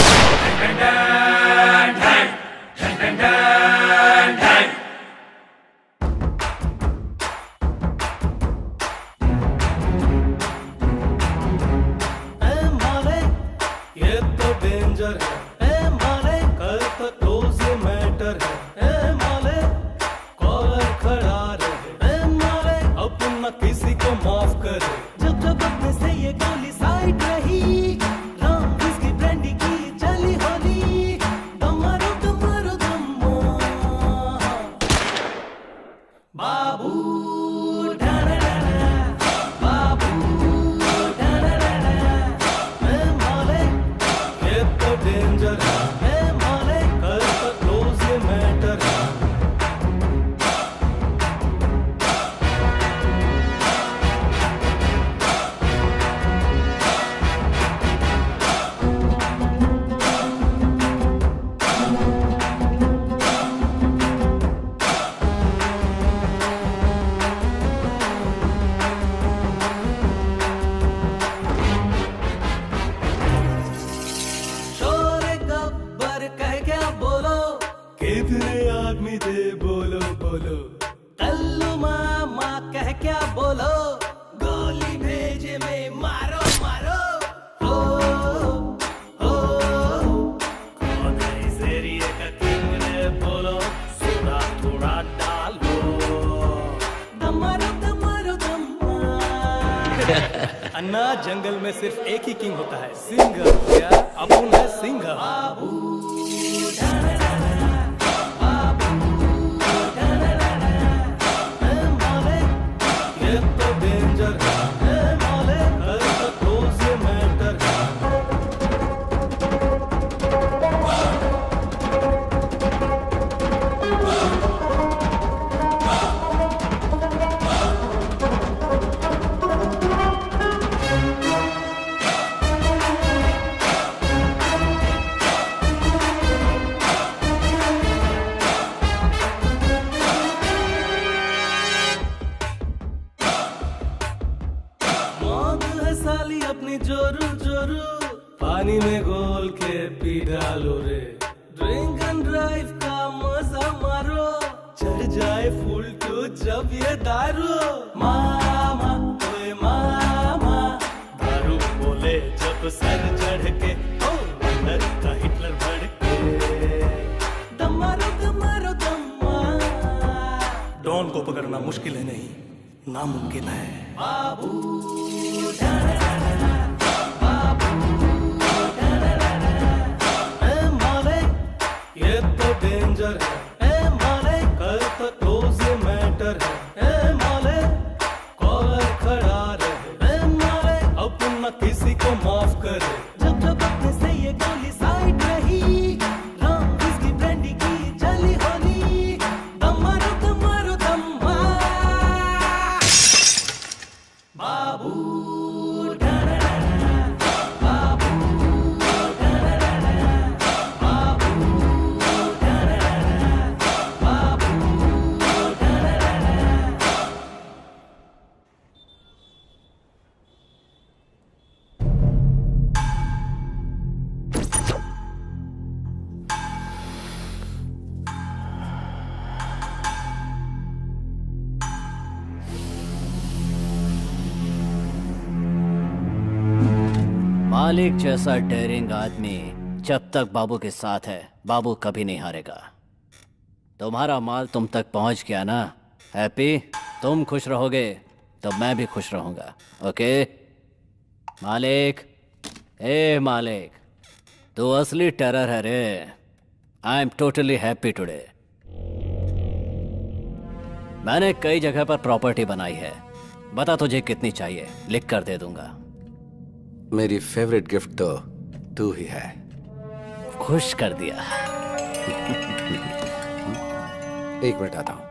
S5: ये तो डेंजर है, ए माले कर तो क्लोज ये मैटर है, ए माले कॉलर खड़ा रहे, ए माले अपना किसी को माफ करे, जब जब अपने से ये गोली साइड रही, राम इसकी ब्रांडी की चली होली, दमारो दमारो दम्मा, बाबू डेंजर है, माले कर तो क्लोज ये मैटर है। शोरे गब्बर कह क्या बोलो, कितने आदमी थे बोलो बोलो, कल्लू मामा कह क्या बोलो, गोली भेजे में मारो मारो, ओ कौन है इस एरिया का किंग रे बोलो, सोडा थोड़ा डालो, दमारो दमारो दम्मा। अन्ना जंगल में सिर्फ एक ही किंग होता है, सिंह। क्या अपुन है सिंह? ये तो डेंजर है, माले कर तो क्लोज ये मैटर है। मौत है साली अपनी जोरू जोरू, पानी में घोल के पी डालो रे, ड्रिंक एंड ड्राइव का मजा मारो, चढ़ जाए फुल टू जब ये दारू, मामा ओए मामा, दारू बोले जब सर चढ़ के, ओ अंदर का हिटलर भड़के, दमारो दमारो दम्मा। डॉन को पकड़ना मुश्किल है नहीं, नामुमकिन है। ए माले ये तो डेंजर है, ए माले कर तो क्लोज ये मैटर है, ए माले कॉलर खड़ा रहे, ए माले अपना किसी को माफ करे, जब जब अपने से ये गोली साइड रही, राम इसकी ब्रांडी की चली होली, दमारो दमारो दम्मा, बाबू
S1: मालिक जैसा डेयरिंग आदमी जब तक बाबू के साथ है, बाबू कभी नहीं हारेगा। तुम्हारा माल तुम तक पहुंच गया ना हैप्पी? तुम खुश रहोगे तो मैं भी खुश रहूंगा। ओके मालिक, ए मालिक, तू असली टेरर है रे। I am totally happy today. मैंने कई जगह पर प्रॉपर्टी बनाई है, बता तुझे कितनी चाहिए, लिख कर दे दूंगा।
S3: मेरी फेवरेट गिफ्ट तो तू ही है।
S1: खुश कर दिया।
S3: एक मिनट आता हूं।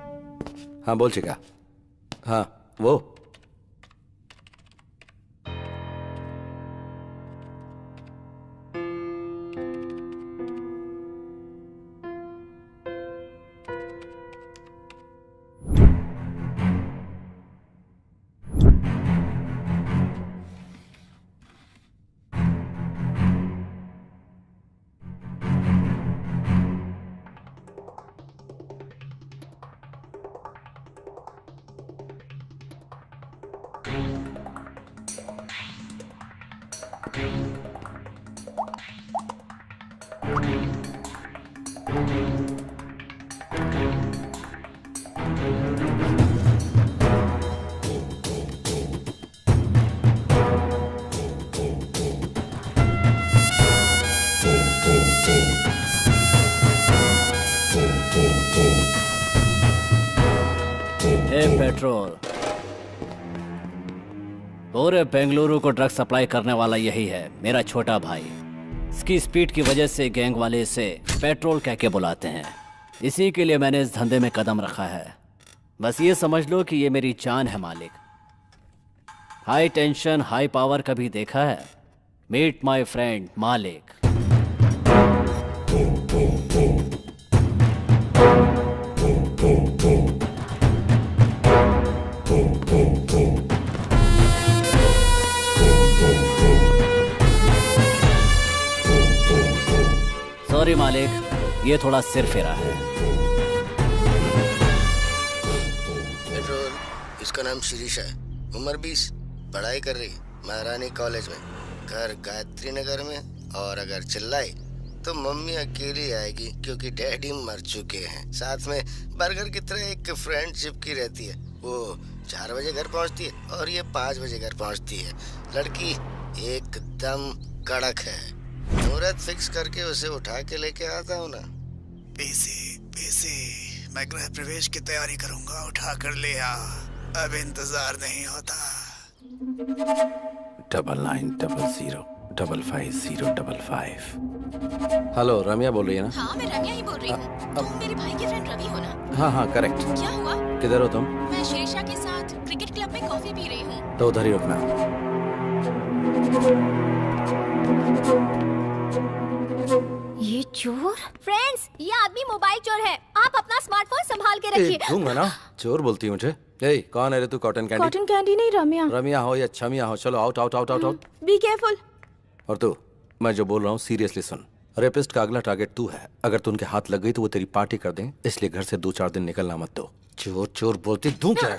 S3: हाँ बोल चिका। हाँ वो
S1: हे पेट्रोल, पूरे बेंगलुरु को ड्रग सप्लाई करने वाला यही है, मेरा छोटा भाई। इसकी स्पीड की वजह से गैंग वाले इसे पेट्रोल कह के बुलाते हैं। इसी के लिए मैंने इस धंधे में कदम रखा है। बस ये समझ लो कि ये मेरी जान है मालिक। हाई टेंशन हाई पावर कभी देखा है? मीट माय फ्रेंड मालिक। सॉरी मालिक, ये थोड़ा सिर फेरा है।
S9: पेट्रोल, इसका नाम शिरीष है, उम्र 20, पढ़ाई कर रही महारानी कॉलेज में, घर गायत्री नगर में। और अगर चिल्लाई तो मम्मी अकेली आएगी क्योंकि डैडी मर चुके हैं। साथ में बर्गर की तरह एक फ्रेंड चिपकी रहती है। वो 4 बजे घर पहुंचती है और ये 5 बजे घर पहुंचती है। लड़की एकदम कड़क है। मुहूर्त फिक्स करके उसे उठा के लेके आता हूँ ना।
S2: पीसी, मैं गृह प्रवेश की तैयारी करूंगा, उठा कर ले आ। अब इंतजार नहीं होता।
S3: 9900550555। हेलो, रम्या बोल रही है ना?
S10: हाँ, मैं रम्या ही बोल रही हूँ। तुम मेरे भाई के फ्रेंड रवि हो ना?
S3: हाँ करेक्ट।
S10: क्या हुआ?
S3: किधर हो तुम?
S10: मैं शीर्षा के साथ क्रिकेट क्लब में कॉफी पी रही हूँ।
S3: तो उधर ही रुकना।
S8: ये चोर? फ्रेंड्स, ये आदमी मोबाइल चोर है। आप अपना स्मार्टफोन संभाल के रखिए।
S3: दूंगा ना। चोर बोलती है मुझे। ए, कौन है रे तू? Cotton candy?
S6: कॉटन कैंडी नहीं, रम्या।
S3: रम्या हो या छमिया हो, चलो out out out out out.
S6: Be careful.
S3: और तू, मैं जो बोल रहा हूँ सीरियसली सुन। रेपिस्ट का अगला टारगेट तू है। अगर तू उनके हाथ लग गई तो वो तेरी पार्टी कर दें, इसलिए घर से 2-4 दिन निकलना मत दो। चोर चोर बोलती दूं क्या?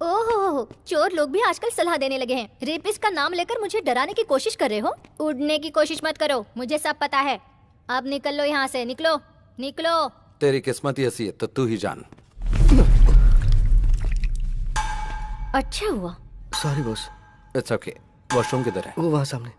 S8: ओहो, चोर लोग भी आजकल सलाह देने लगे हैं। रेपिस्ट का नाम लेकर मुझे डराने की कोशिश कर रहे हो? उड़ने की कोशिश मत करो, मुझे सब पता है। अब निकल लो यहाँ से, निकलो निकलो।
S3: तेरी किस्मत ही ऐसी है तो तू ही जान।
S8: अच्छा हुआ।
S9: Sorry boss.
S3: It's okay. Washroom किधर है?
S9: वो वहाँ सामने।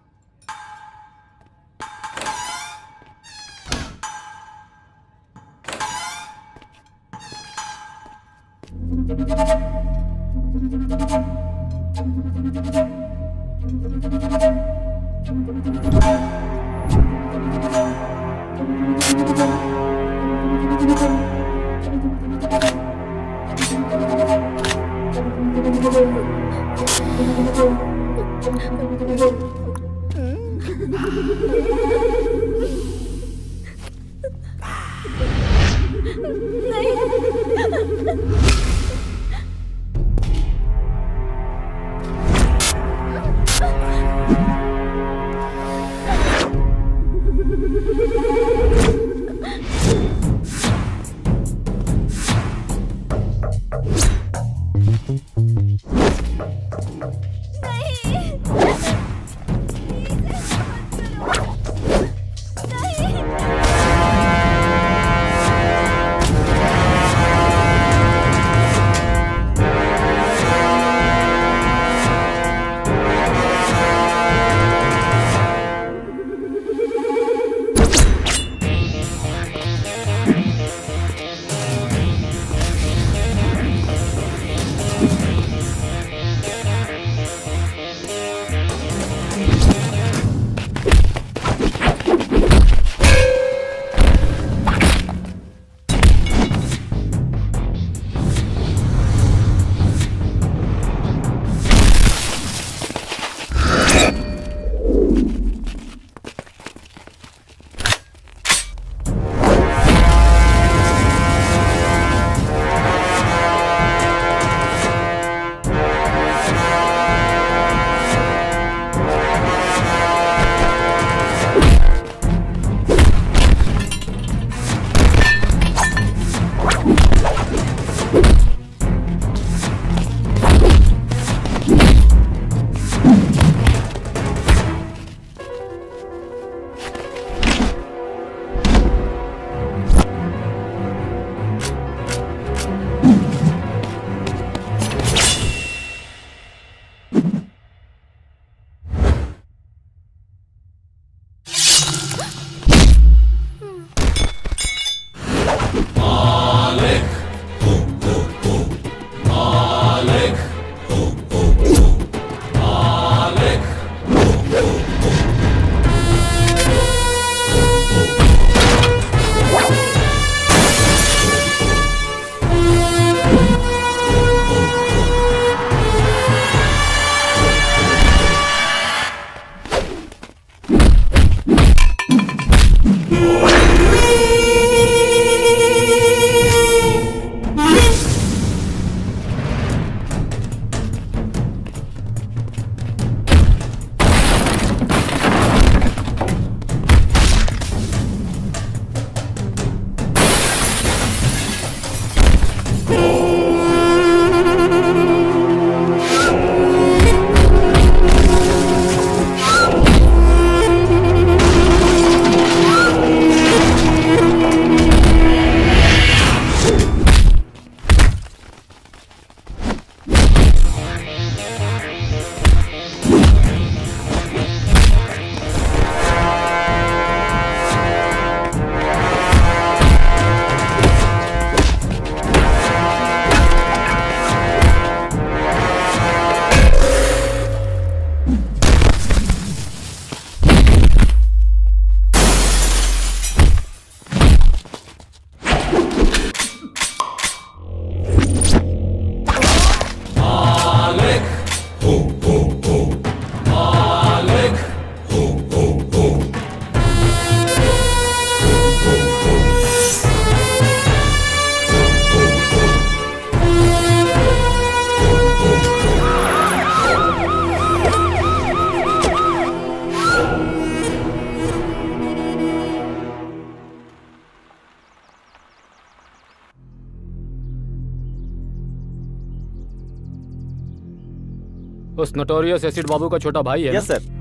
S7: उस नोटोरियस एसिड बाबू का छोटा भाई है ना?
S11: Yes sir.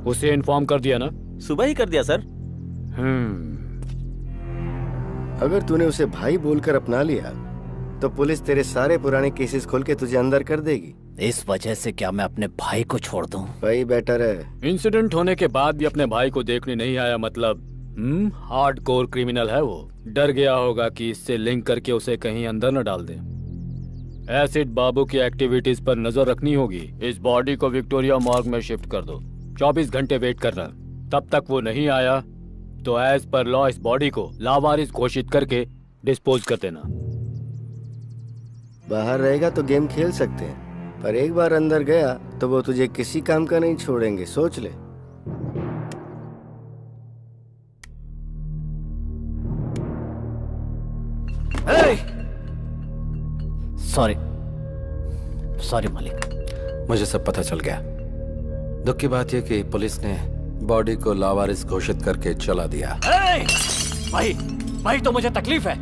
S7: उसे इन्फॉर्म कर दिया ना?
S11: सुबह ही कर दिया सर।
S9: अगर तूने उसे भाई बोलकर अपना लिया तो पुलिस तेरे सारे पुराने केसेस खोल के तुझे अंदर कर देगी।
S1: इस वजह से क्या मैं अपने भाई को छोड़ दूं?
S9: भाई बेटर है।
S7: इंसिडेंट होने के बाद भी अपने भाई को देखने नहीं आया, मतलब हार्डकोर क्रिमिनल है वो। डर गया होगा कि इससे लिंक करके उसे कहीं अंदर न डाल दें। एसिड बाबू की एक्टिविटीज पर नजर रखनी होगी। इस बॉडी को विक्टोरिया मॉर्ग में शिफ्ट कर दो। 24 घंटे वेट करना। तब तक वो नहीं आया तो एज पर लॉ इस बॉडी को लावारिस घोषित करके डिस्पोज कर देना।
S9: बाहर रहेगा तो गेम खेल सकते हैं, पर एक बार अंदर गया तो वो तुझे किसी काम का नहीं छोड़ेंगे, सोच ले।
S1: सॉरी मालिक।
S3: मुझे सब पता चल गया। दुख की बात यह कि पुलिस ने बॉडी को लावारिस घोषित करके चला दिया।
S1: भाई तो मुझे तकलीफ है।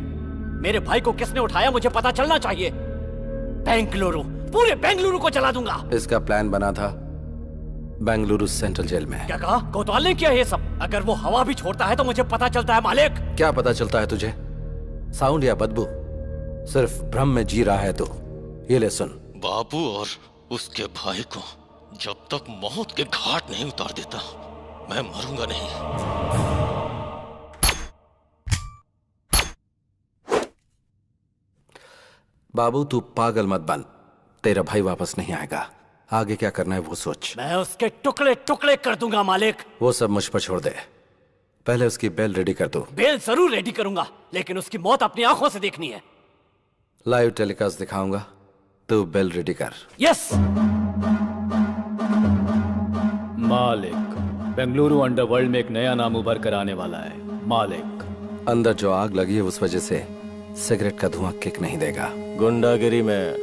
S1: मेरे भाई को किसने उठाया मुझे पता चलना चाहिए। बेंगलुरु, पूरे बेंगलुरु को जला दूंगा।
S3: इसका प्लान बना था बेंगलुरु सेंट्रल जेल में।
S1: क्या कहा? कोतवाल ने किया ये सब? अगर वो हवा भी छोड़ता है तो मुझे पता चलता है मालिक।
S3: क्या पता चलता है तुझे? साउंड या बदबू? सिर्फ भ्रम में जी रहा है तू। ये ले सुन।
S12: बाबू और उसके भाई को जब तक मौत के घाट नहीं उतार देता मैं मरूंगा नहीं।
S3: बाबू तू पागल मत बन। तेरा भाई वापस नहीं आएगा। आगे क्या करना है वो सोच।
S1: मैं उसके टुकड़े टुकड़े कर दूंगा मालिक।
S3: वो सब मुझ पर छोड़ दे। पहले उसकी बेल रेडी कर दो।
S1: बेल जरूर रेडी करूंगा, लेकिन उसकी मौत अपनी आंखों से देखनी है।
S3: लाइव टेलीकास्ट दिखाऊंगा, तू बेल रेडी कर।
S1: यस
S7: मालिक, बेंगलुरु अंडरवर्ल्ड में एक नया नाम उभर कर आने वाला है। मालिक,
S3: अंदर जो आग लगी है उस वजह से सिगरेट का धुआं किक नहीं देगा।
S12: गुंडागिरी में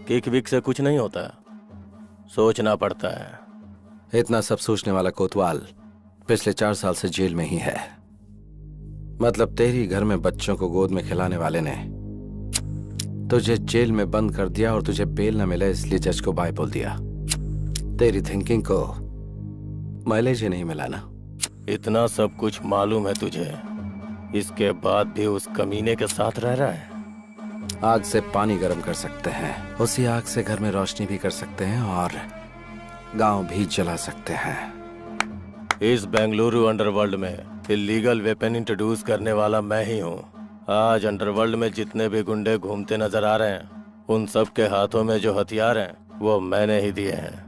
S12: किक विक से कुछ नहीं होता, सोचना पड़ता है।
S3: इतना सब सोचने वाला कोतवाल पिछले 4 साल से जेल में ही है। मतलब तेरी घर में बच्चों को गोद में खिलाने वाले ने तुझे जेल में बंद कर दिया और तुझे बेल न मिले इसलिए जज को बाय बोल दिया। तेरी थिंकिंग को माइलेज ही नहीं मिला ना।
S12: इतना सब कुछ मालूम है तुझे, इसके बाद भी उस कमीने के साथ रह रहा है।
S3: आग से पानी गर्म कर सकते हैं, उसी आग से घर में रोशनी भी कर सकते हैं और गांव भी जला सकते हैं।
S12: इस बेंगलुरु अंडरवर्ल्ड में इलीगल वेपन इंट्रोड्यूस करने वाला मैं ही हूँ। आज अंडरवर्ल्ड में जितने भी गुंडे घूमते नजर आ रहे हैं, उन सब के हाथों में जो हथियार हैं वो मैंने ही दिए हैं।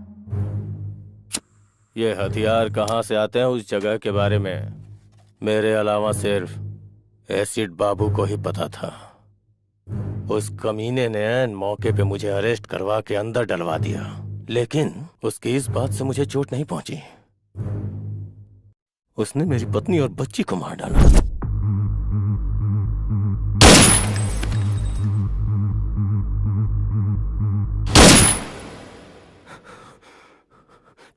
S12: ये हथियार कहाँ से आते हैं उस जगह के बारे में मेरे अलावा सिर्फ एसिड बाबू को ही पता था। उस कमीने ने ऐन मौके पे मुझे अरेस्ट करवा के अंदर डलवा दिया, लेकिन उसकी इस बात से मुझे चोट नहीं पहुंची। उसने मेरी पत्नी और बच्ची को मार डाला।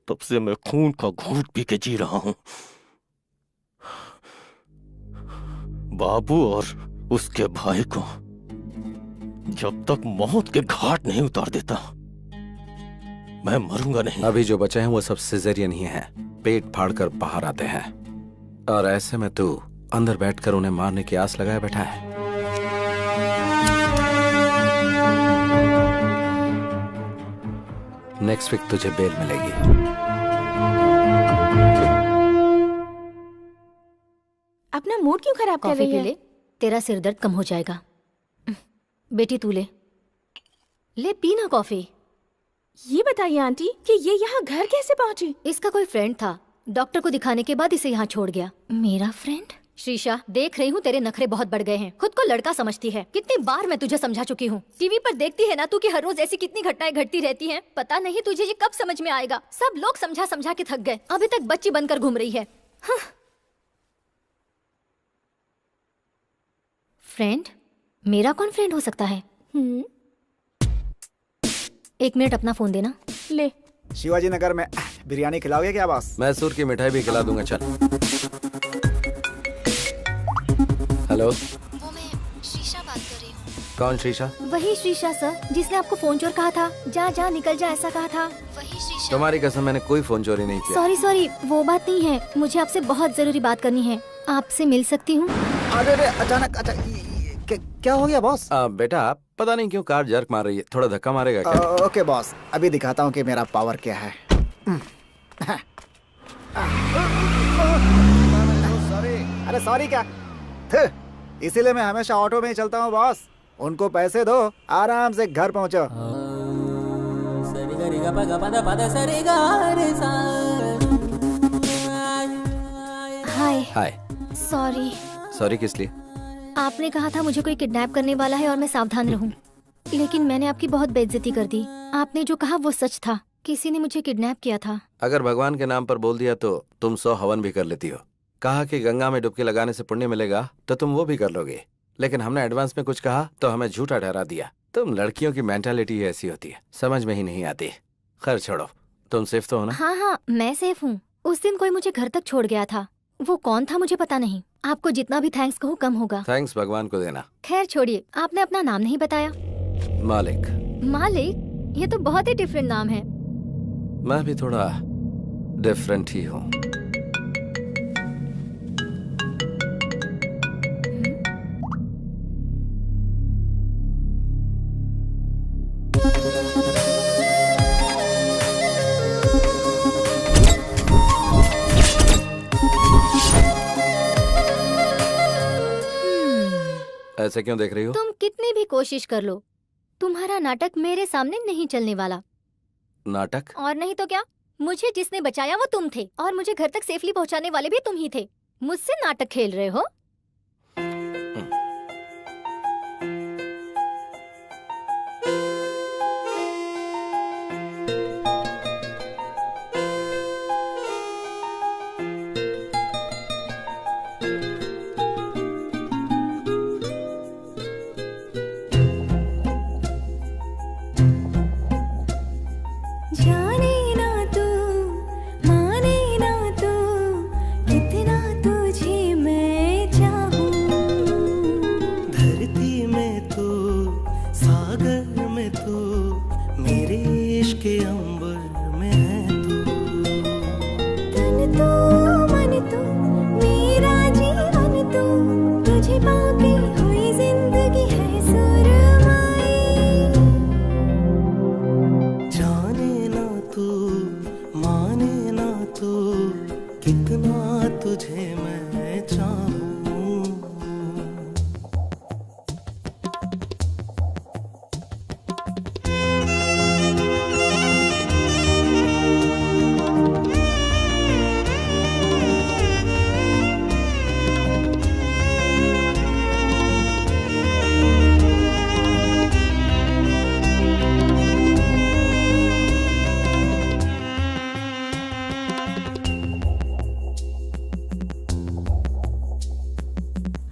S12: तब से मैं खून का घूंट पी के जी रहा हूं। बाबू और उसके भाई को जब तक मौत के घाट नहीं उतार देता मैं मरूंगा नहीं।
S3: अभी जो बचे हैं वो सब सिजेरियन ही हैं, पेट फाड़कर बाहर आते हैं। और ऐसे में तू अंदर बैठकर उन्हें मारने की आस लगाए बैठा है। नेक्स्ट वीक तुझे बेल मिलेगी।
S6: अपना मूड क्यों खराब कर
S8: कॉफी
S6: रही
S8: पी
S6: है?
S8: ले, तेरा सिर दर्द कम हो जाएगा। बेटी तू ले पी ना कॉफी।
S6: ये बताइए आंटी कि ये यहाँ घर कैसे पहुँची?
S8: इसका कोई फ्रेंड था, डॉक्टर को दिखाने के बाद इसे यहाँ छोड़ गया।
S6: मेरा फ्रेंड?
S8: शीशा, देख रही हूँ तेरे नखरे बहुत बढ़ गए हैं। खुद को लड़का समझती है। कितनी बार मैं तुझे समझा चुकी हूँ। टीवी पर देखती है ना तू कि हर रोज ऐसी कितनी घटनाएं घटती रहती हैं। पता नहीं तुझे ये कब समझ में आएगा। सब लोग समझा समझा के थक गए, अभी तक बच्ची बनकर घूम रही है। हाँ। फ्रेंड? मेरा कौन फ्रेंड हो सकता है? 1 मिनट अपना फोन देना।
S6: ले।
S2: शिवाजी नगर में बिरयानी खिलाओगे क्या बॉस?
S3: मैसूर की मिठाई भी खिला दूंगा। चल। हेलो,
S8: वो मैं शीशा बात
S3: कौन शीशा?
S8: वही शीशा सर, जिसने आपको फोन चोर कहा था। जा जा निकल जा ऐसा कहा था। वही शीशा।
S3: तुम्हारी कसम, मैंने कोई फोन चोरी नहीं किया।
S8: सॉरी सॉरी, वो बात नहीं है। मुझे आपसे बहुत जरूरी बात करनी है। आपसे मिल सकती हूँ?
S2: अरे अचानक क्या हो गया बॉस?
S3: बेटा पता नहीं क्यों कार जर्क मार रही है, थोड़ा धक्का मारेगा क्या?
S2: ओके बॉस, अभी दिखाता हूँ कि मेरा पावर क्या है। अरे सॉरी क्या, इसीलिए मैं हमेशा ऑटो में ही चलता हूँ बॉस। उनको पैसे दो, आराम से घर पहुँचो।
S8: हाय।
S3: हाय।
S8: सॉरी।
S3: सॉरी किस लिए?
S8: आपने कहा था मुझे कोई किडनैप करने वाला है और मैं सावधान रहूं, लेकिन मैंने आपकी बहुत बेइज्जती कर दी। आपने जो कहा वो सच था, किसी ने मुझे किडनैप किया था।
S3: अगर भगवान के नाम पर बोल दिया तो तुम 100 हवन भी कर लेती हो। कहा कि गंगा में डुबकी लगाने से पुण्य मिलेगा तो तुम वो भी कर लोगे, लेकिन हमने एडवांस में कुछ कहा तो हमें झूठा ठहरा दिया। तुम लड़कियों की मेंटालिटी ऐसी होती है, समझ में ही नहीं आती। खैर छोड़ो, तुम सेफ तो हो ना?
S8: हाँ हाँ मैं सेफ हूँ। उस दिन कोई मुझे घर तक छोड़ गया था, वो कौन था मुझे पता नहीं। आपको जितना भी थैंक्स कहूँ कम होगा।
S3: थैंक्स भगवान को देना।
S8: खैर छोड़िए, आपने अपना नाम नहीं बताया।
S3: मालिक।
S8: मालिक? ये तो बहुत ही डिफरेंट नाम है।
S3: मैं भी थोड़ा डिफरेंट ही हूँ। ऐसे क्यों देख रही हो?
S8: तुम कितनी भी कोशिश कर लो, तुम्हारा नाटक मेरे सामने नहीं चलने वाला।
S3: नाटक?
S8: और नहीं तो क्या, मुझे जिसने बचाया वो तुम थे, और मुझे घर तक सेफली पहुंचाने वाले भी तुम ही थे। मुझसे नाटक खेल रहे हो? जाने ना तू, माने ना तू, कितना तुझे मैं चाहूं।
S5: धरती में तू, सागर में तू, मेरे इश्क अंबर में है तू।
S8: तन तू, मन तू, मेरा जीवन तू, तुझे पाके हुई जिंदगी है सुरमाई।
S5: जाने ना तू, माने ना तू, कितना तुझे मैं चाहूं।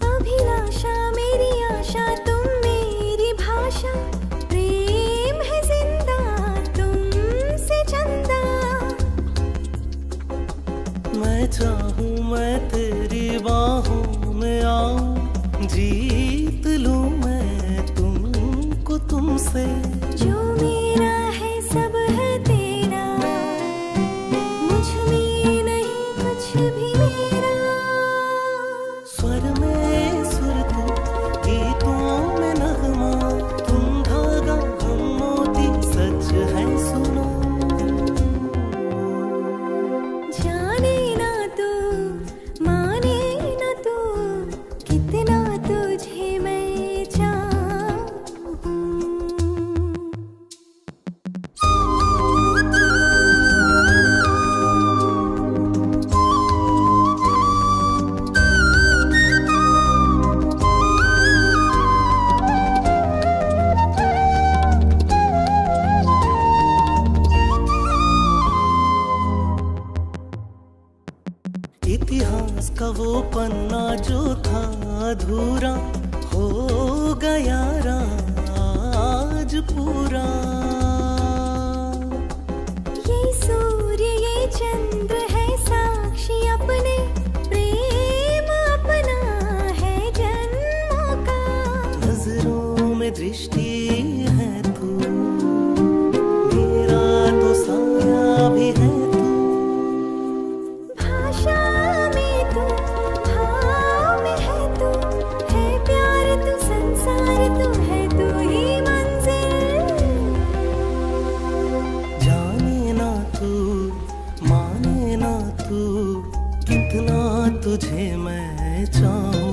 S8: अभिलाषा मेरी आशा, तुम मेरी भाषा, प्रेम है जिंदा तुमसे चंदा।
S5: मैं चाहूं मैं तेरी बाहों में आऊं, जीत लूं मैं तुमको तुमसे।
S8: जो मेरा है सब है तेरा, मुझ में नहीं कुछ भी मेरा।
S5: स्वर में सुर तू, गीतों में नगमा, तुम धागा हम मोती, सच है सुनो।
S8: जाने ना तू, माने ना तू, कितना तुझे मैं चाहूं।
S5: इतिहास का वो पन्ना जो था अधूरा, हो गया आज पूरा।
S8: ये सूर्य ये चंद्र है साक्षी, अपने प्रेम अपना है जन्मों का।
S5: नजरों में सृष्टि है तू, मेरा तो साया भी है तू।
S8: भाषा में तू, भाव में है तू, है प्यार तू, संसार तू, है तू ही मंजिल।
S5: जाने ना तू, माने ना तू, कितना तुझे मैं चाहूं।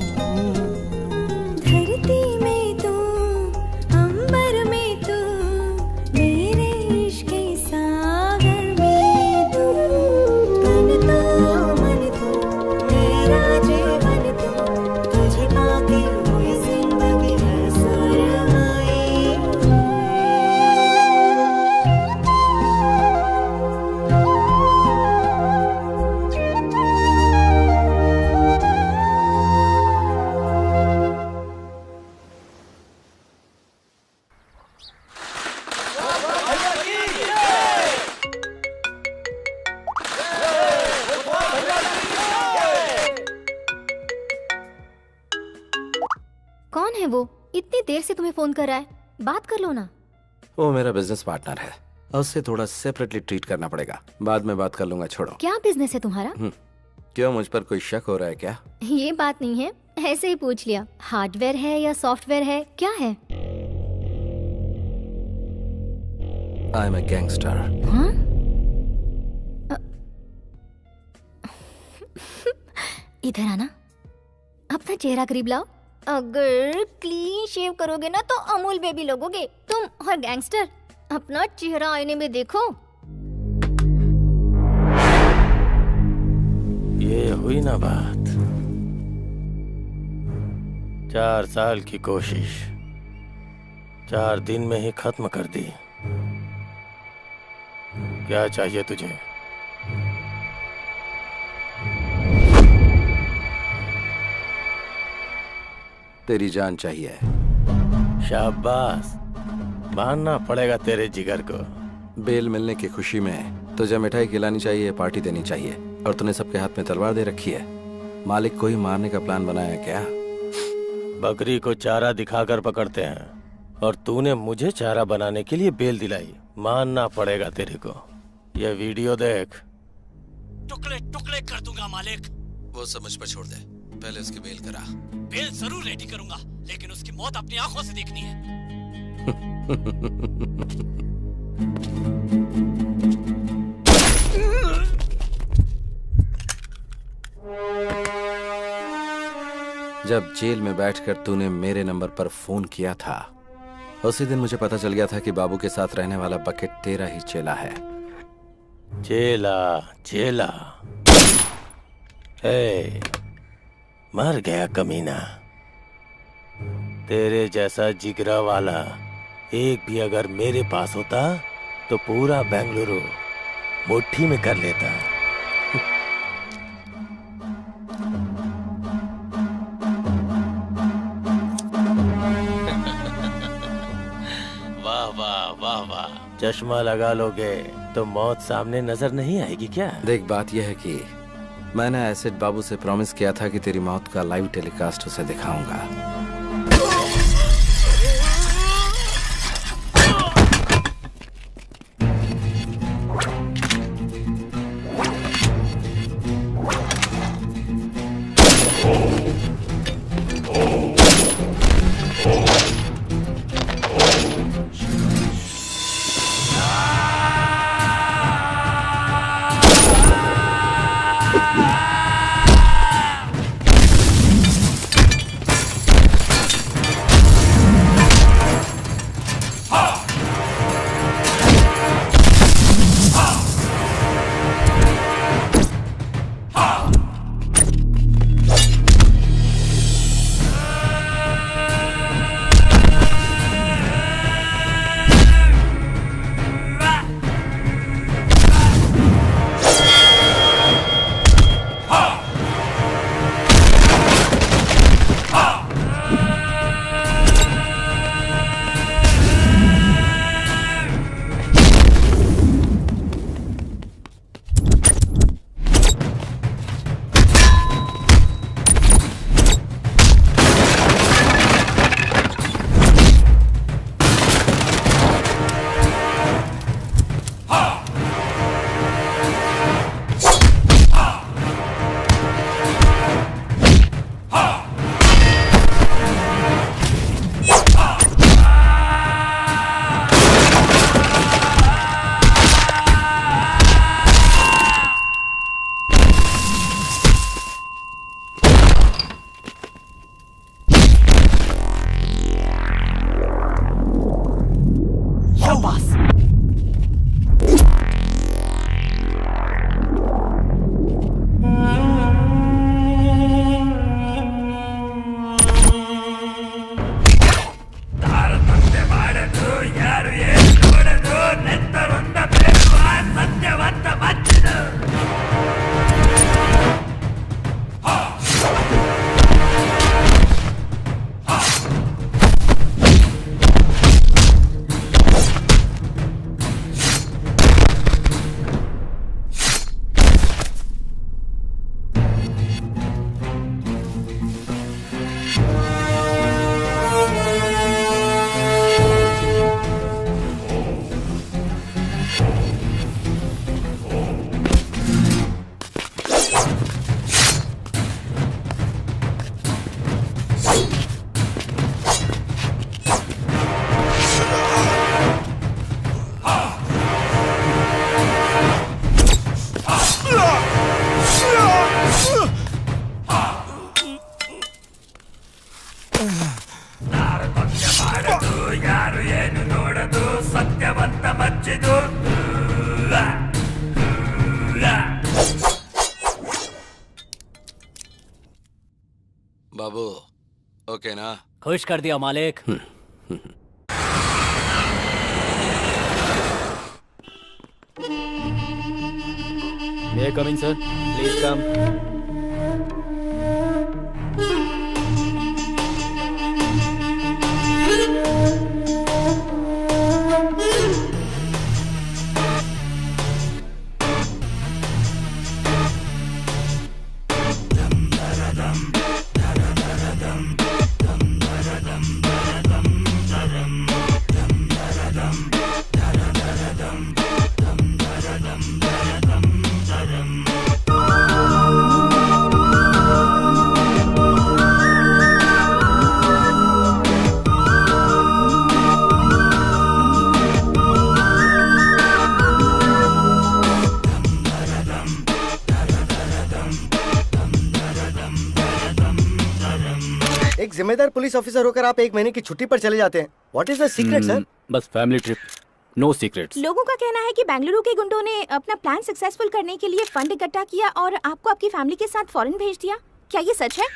S8: धरती में तू, अंबर में तू, मेरे इश्क के सागर में तू। तन तो मन तू, मेरा जीवन तू, तुझे पाके हुई जिंदगी है सुरमई। कौन है वो? इतनी देर से तुम्हें फोन कर रहा है, बात कर लो ना।
S3: वो मेरा बिजनेस पार्टनर है और उससे थोड़ा सेपरेटली ट्रीट करना पड़ेगा। बाद में बात कर लूंगा, छोड़ो।
S8: क्या बिजनेस है तुम्हारा?
S3: क्यों, मुझ पर कोई शक हो रहा है क्या?
S8: ये बात नहीं है, ऐसे ही पूछ लिया। हार्डवेयर है या सॉफ्टवेयर है, क्या है?
S3: I am a gangster.
S8: हाँ? इधर आना, अपना चेहरा करीब लाओ। अगर क्लीन शेव करोगे ना तो अमूल बेबी लगोगे तुम। और गैंगस्टर, अपना चेहरा आईने में देखो।
S12: ये हुई ना बात। 4 साल की कोशिश 4 दिन में ही खत्म कर दी। क्या चाहिए तुझे?
S3: तेरी जान चाहिए।
S12: शाबाश, मानना पड़ेगा तेरे जिगर को।
S3: बेल मिलने की खुशी में तुझे मिठाई खिलानी चाहिए, पार्टी देनी चाहिए, और तूने सबके हाथ में तलवार दे रखी है। मालिक को ही मारने का प्लान बनाया है क्या?
S12: बकरी को चारा दिखाकर पकड़ते हैं और तूने मुझे चारा बनाने के लिए बेल दिलाई। मानना पड़ेगा तेरे को। ये वीडियो देख।
S1: टुकड़े टुकड़े कर दूंगा मालिक।
S3: वो सब मुझ पर छोड़ दे, पहले उसकी बेल करा।
S1: बेल जरूर रेडी करूंगा, लेकिन उसकी मौत अपनी आंखों से देखनी है।
S3: जब जेल में बैठकर तूने मेरे नंबर पर फोन किया था, उसी दिन मुझे पता चल गया था कि बाबू के साथ रहने वाला बकेट तेरा ही चेला है।
S12: चेला चेला, ए, मर गया कमीना। तेरे जैसा जिगरा वाला एक भी अगर मेरे पास होता तो पूरा बेंगलुरु मुट्ठी में कर लेता। वाह वाह वाह वाह, चश्मा लगा लोगे तो मौत सामने नजर नहीं आएगी क्या?
S3: देख, बात यह है कि मैंने एसिड बाबू से प्रॉमिस किया था कि तेरी मौत का लाइव टेलीकास्ट उसे दिखाऊंगा। बाबू ओके ना?
S1: खुश कर दिया मालिक।
S7: मे कम इन सर, प्लीज कम।
S9: एक जिम्मेदार पुलिस ऑफिसर होकर आप 1 महीने की छुट्टी पर चले जाते हैं। What is the secret sir?
S7: बस फैमिली ट्रिप, नो सीक्रेट्स।
S6: लोगों का कहना है कि बेंगलुरु के गुंडों ने अपना प्लान सक्सेसफुल करने के लिए फंड इकट्ठा किया और आपको आपकी फैमिली के साथ फॉरेन भेज दिया। क्या ये सच है?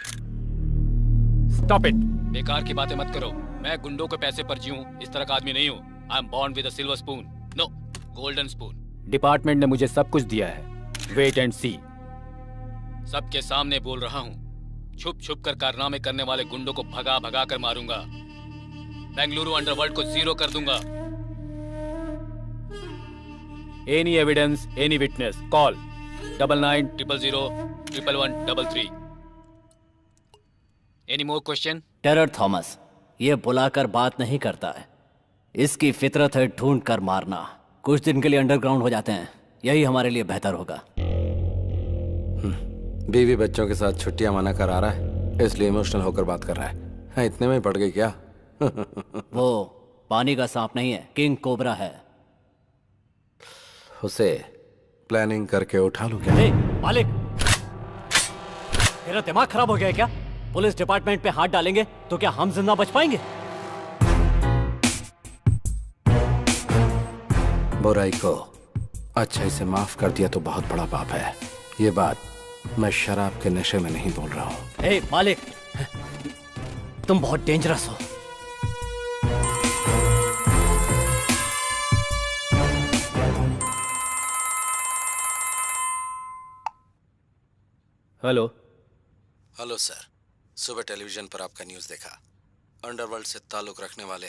S7: स्टॉप इट, बेकार की बातें मत करो। मैं गुंडों के पैसे पर जीऊं इस तरह का आदमी नहीं हूँ। I am born with a silver spoon, no golden spoon. Department ने मुझे सब कुछ दिया है, वेट एंड सी। सबके सामने बोल रहा हूँ, छुप छुप कर कारनामे करने वाले गुंडों को भगा भगा कर मारूंगा। बेंगलुरु अंडरवर्ल्ड को जीरो कर दूंगा। Any evidence, any witness, call 9900011133। Any more question?
S1: Terror Thomas ये बुलाकर बात नहीं करता है, इसकी फितरत है ढूंढ कर मारना। कुछ दिन के लिए अंडरग्राउंड हो जाते हैं, यही हमारे लिए बेहतर होगा।
S3: बीवी बच्चों के साथ छुट्टियां मना कर आ रहा है, इसलिए इमोशनल होकर बात कर रहा है। हाँ, इतने में पड़ गई क्या?
S1: वो पानी का सांप नहीं है, किंग कोबरा है।
S3: उसे प्लानिंग करके उठा लूं क्या?
S1: ए, मालिक तेरा दिमाग खराब हो गया है क्या? पुलिस डिपार्टमेंट पे हाथ डालेंगे तो क्या हम जिंदा बच पाएंगे?
S3: बुराई को अच्छाई से माफ कर दिया तो बहुत बड़ा पाप है। ये बात मैं शराब के नशे में नहीं बोल रहा हूँ।
S1: ए मालिक, तुम बहुत डेंजरस हो।
S7: हेलो।
S3: हेलो सर, सुबह टेलीविजन पर आपका न्यूज़ देखा। अंडरवर्ल्ड से ताल्लुक रखने वाले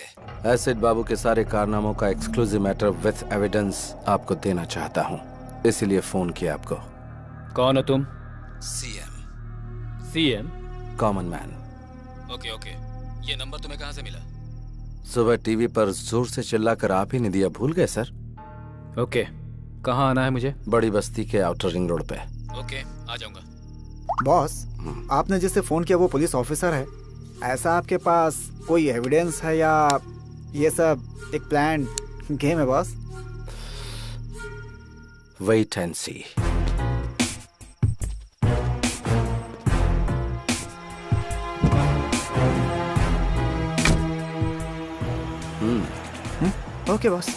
S3: एसिड बाबू के सारे कारनामों का एक्सक्लूसिव मैटर विथ एविडेंस आपको देना चाहता हूँ, इसीलिए फोन किया आपको।
S7: कौन हो तुम?
S3: CM.
S7: CM?
S3: Common man.
S7: Okay okay, ये नंबर तुम्हें कहाँ से मिला?
S3: सुबह टीवी पर जोर से चिल्लाकर आप ही ने दिया, भूल गए सर?
S7: ओके, कहाँ आना है मुझे?
S3: बड़ी बस्ती के आउटर रिंग रोड पे।
S7: ओके, आ जाऊंगा।
S2: बॉस, आपने जिससे फोन किया वो पुलिस ऑफिसर है। ऐसा आपके पास कोई एविडेंस है या ये सब एक प्लान गेम है boss?
S3: Wait and see.
S2: Okay boss.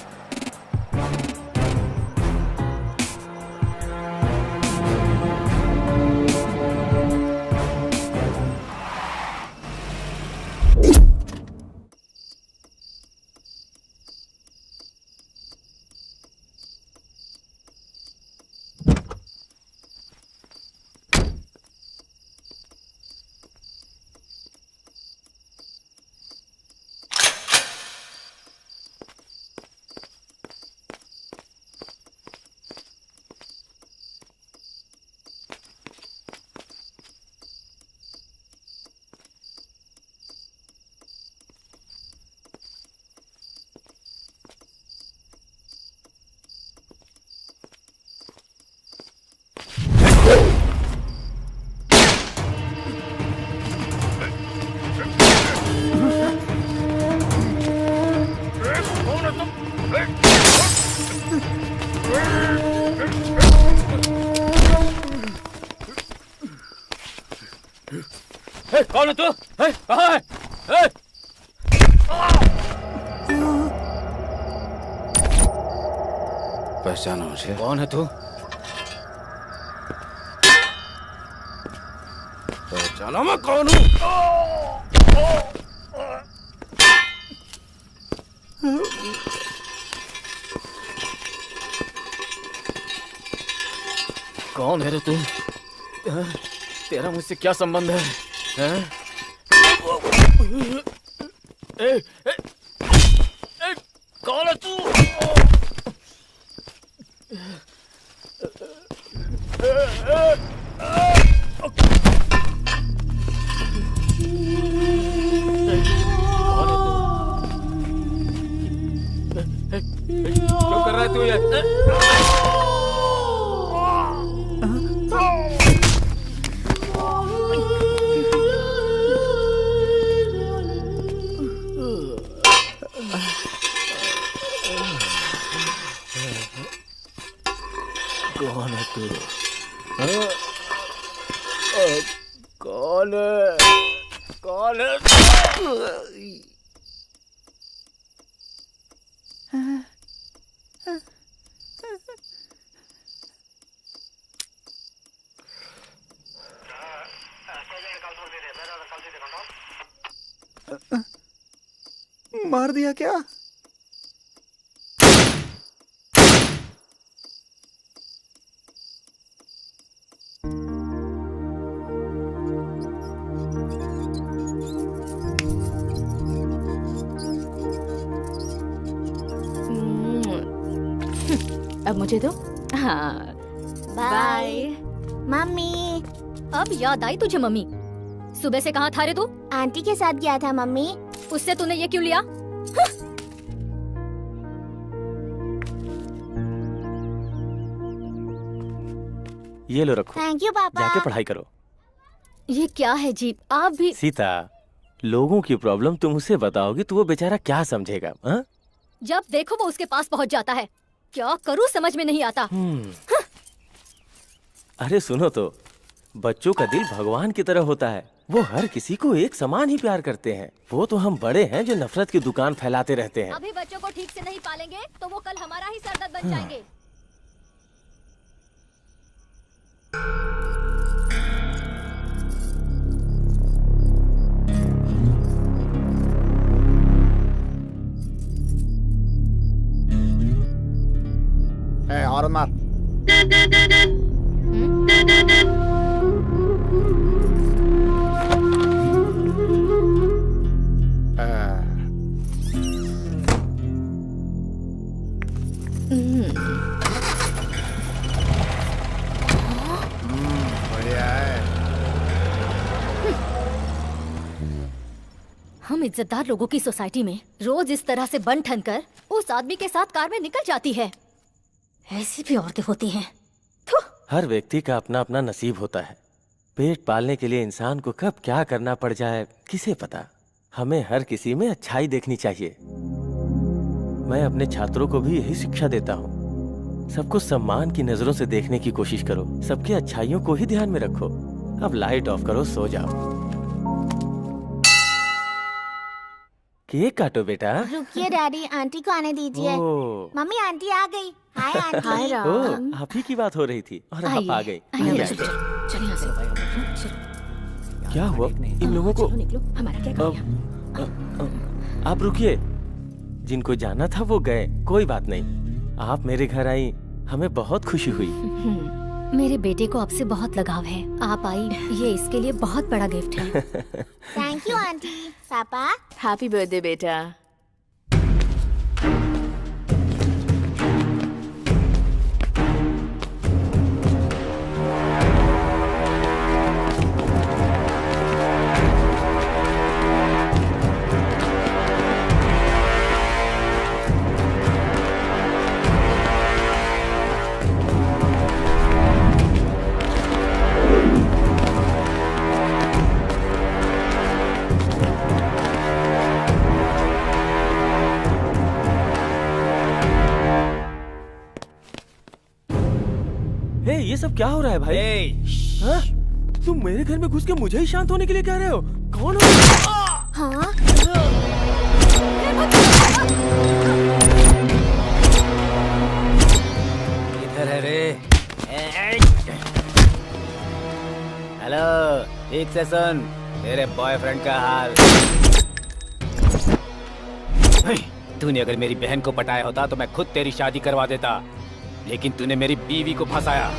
S7: कौन है तू? कहाँ है?
S3: पहचाना मुझे?
S4: कौन है तू?
S3: पहचाना मैं कौन हूँ?
S4: कौन है रे तू? तेरा मुझसे क्या संबंध है? हैं? कौन है तू? क्यों कर रहा है तू ये? कौन है तू? कौन है? कौन है?
S2: मार दिया क्या?
S6: अब मुझे दो। हाँ बाय
S8: मम्मी। अब याद आई तुझे मम्मी? सुबह से कहाँ था रे तू?
S6: आंटी के साथ गया था मम्मी।
S8: उससे तूने ये क्यों लिया?
S12: ये लो रखो,
S6: थैंक यू पापा।
S12: जाके पढ़ाई करो।
S8: ये क्या है जी? आप भी
S12: सीता, लोगों की प्रॉब्लम तुम उसे बताओगी तो वो बेचारा क्या समझेगा? हाँ?
S8: जब देखो वो उसके पास पहुंच जाता है। क्या करूं समझ में नहीं आता।
S12: अरे सुनो तो, बच्चों का दिल भगवान की तरह होता है। वो हर किसी को एक समान ही प्यार करते हैं। वो तो हम बड़े हैं जो नफरत की दुकान फैलाते रहते हैं।
S8: अभी बच्चों को ठीक से नहीं पालेंगे तो वो कल हमारा ही सरदर्द बन जाएंगे।
S2: और मार।
S8: हम इज्जतदार लोगों की सोसाइटी में रोज इस तरह से बन ठन कर उस आदमी के साथ कार में निकल जाती है। ऐसी भी औरतें होती हैं।
S12: हर व्यक्ति का अपना अपना नसीब होता है। पेट पालने के लिए इंसान को कब क्या करना पड़ जाए किसे पता। हमें हर किसी में अच्छाई देखनी चाहिए। मैं अपने छात्रों को भी यही शिक्षा देता हूँ। सबको सम्मान की नजरों से देखने की कोशिश करो। सबकी अच्छाइयों को ही ध्यान में रखो। अब लाइट ऑफ करो, सो जाओ। केक काटो बेटा।
S6: रुकिए डैडी, आंटी को आने दीजिए।
S12: ओह।
S6: मम्मी आंटी आ गई। Hi aunty. हाय
S12: ओह, आप ही की बात हो रही थी और आप आ गई।
S6: चलिए यहाँ से।
S12: क्या हुआ इन लोगों को?
S6: निकलो, हमारा क्या काम?
S12: आप रुकिए। जिनको जाना था वो गए, कोई बात नहीं। आप मेरे घर आई, हमें बहुत खुशी हुई।
S8: मेरे बेटे को आपसे बहुत लगाव है। आप आई, ये इसके लिए बहुत बड़ा गिफ्ट है।
S6: Thank you aunty. पापा
S11: हैप्पी बर्थडे बेटा।
S12: ये सब क्या हो रहा है भाई? हाँ? तुम मेरे घर में घुस के मुझे ही शांत होने के लिए कह रहे हो? कौन हो?
S6: हाँ
S4: ठीक से सुन तेरे बॉयफ्रेंड का हाल। तूने अगर मेरी बहन को पटाया होता तो मैं खुद तेरी शादी करवा देता, लेकिन तूने मेरी बीवी को फंसाया।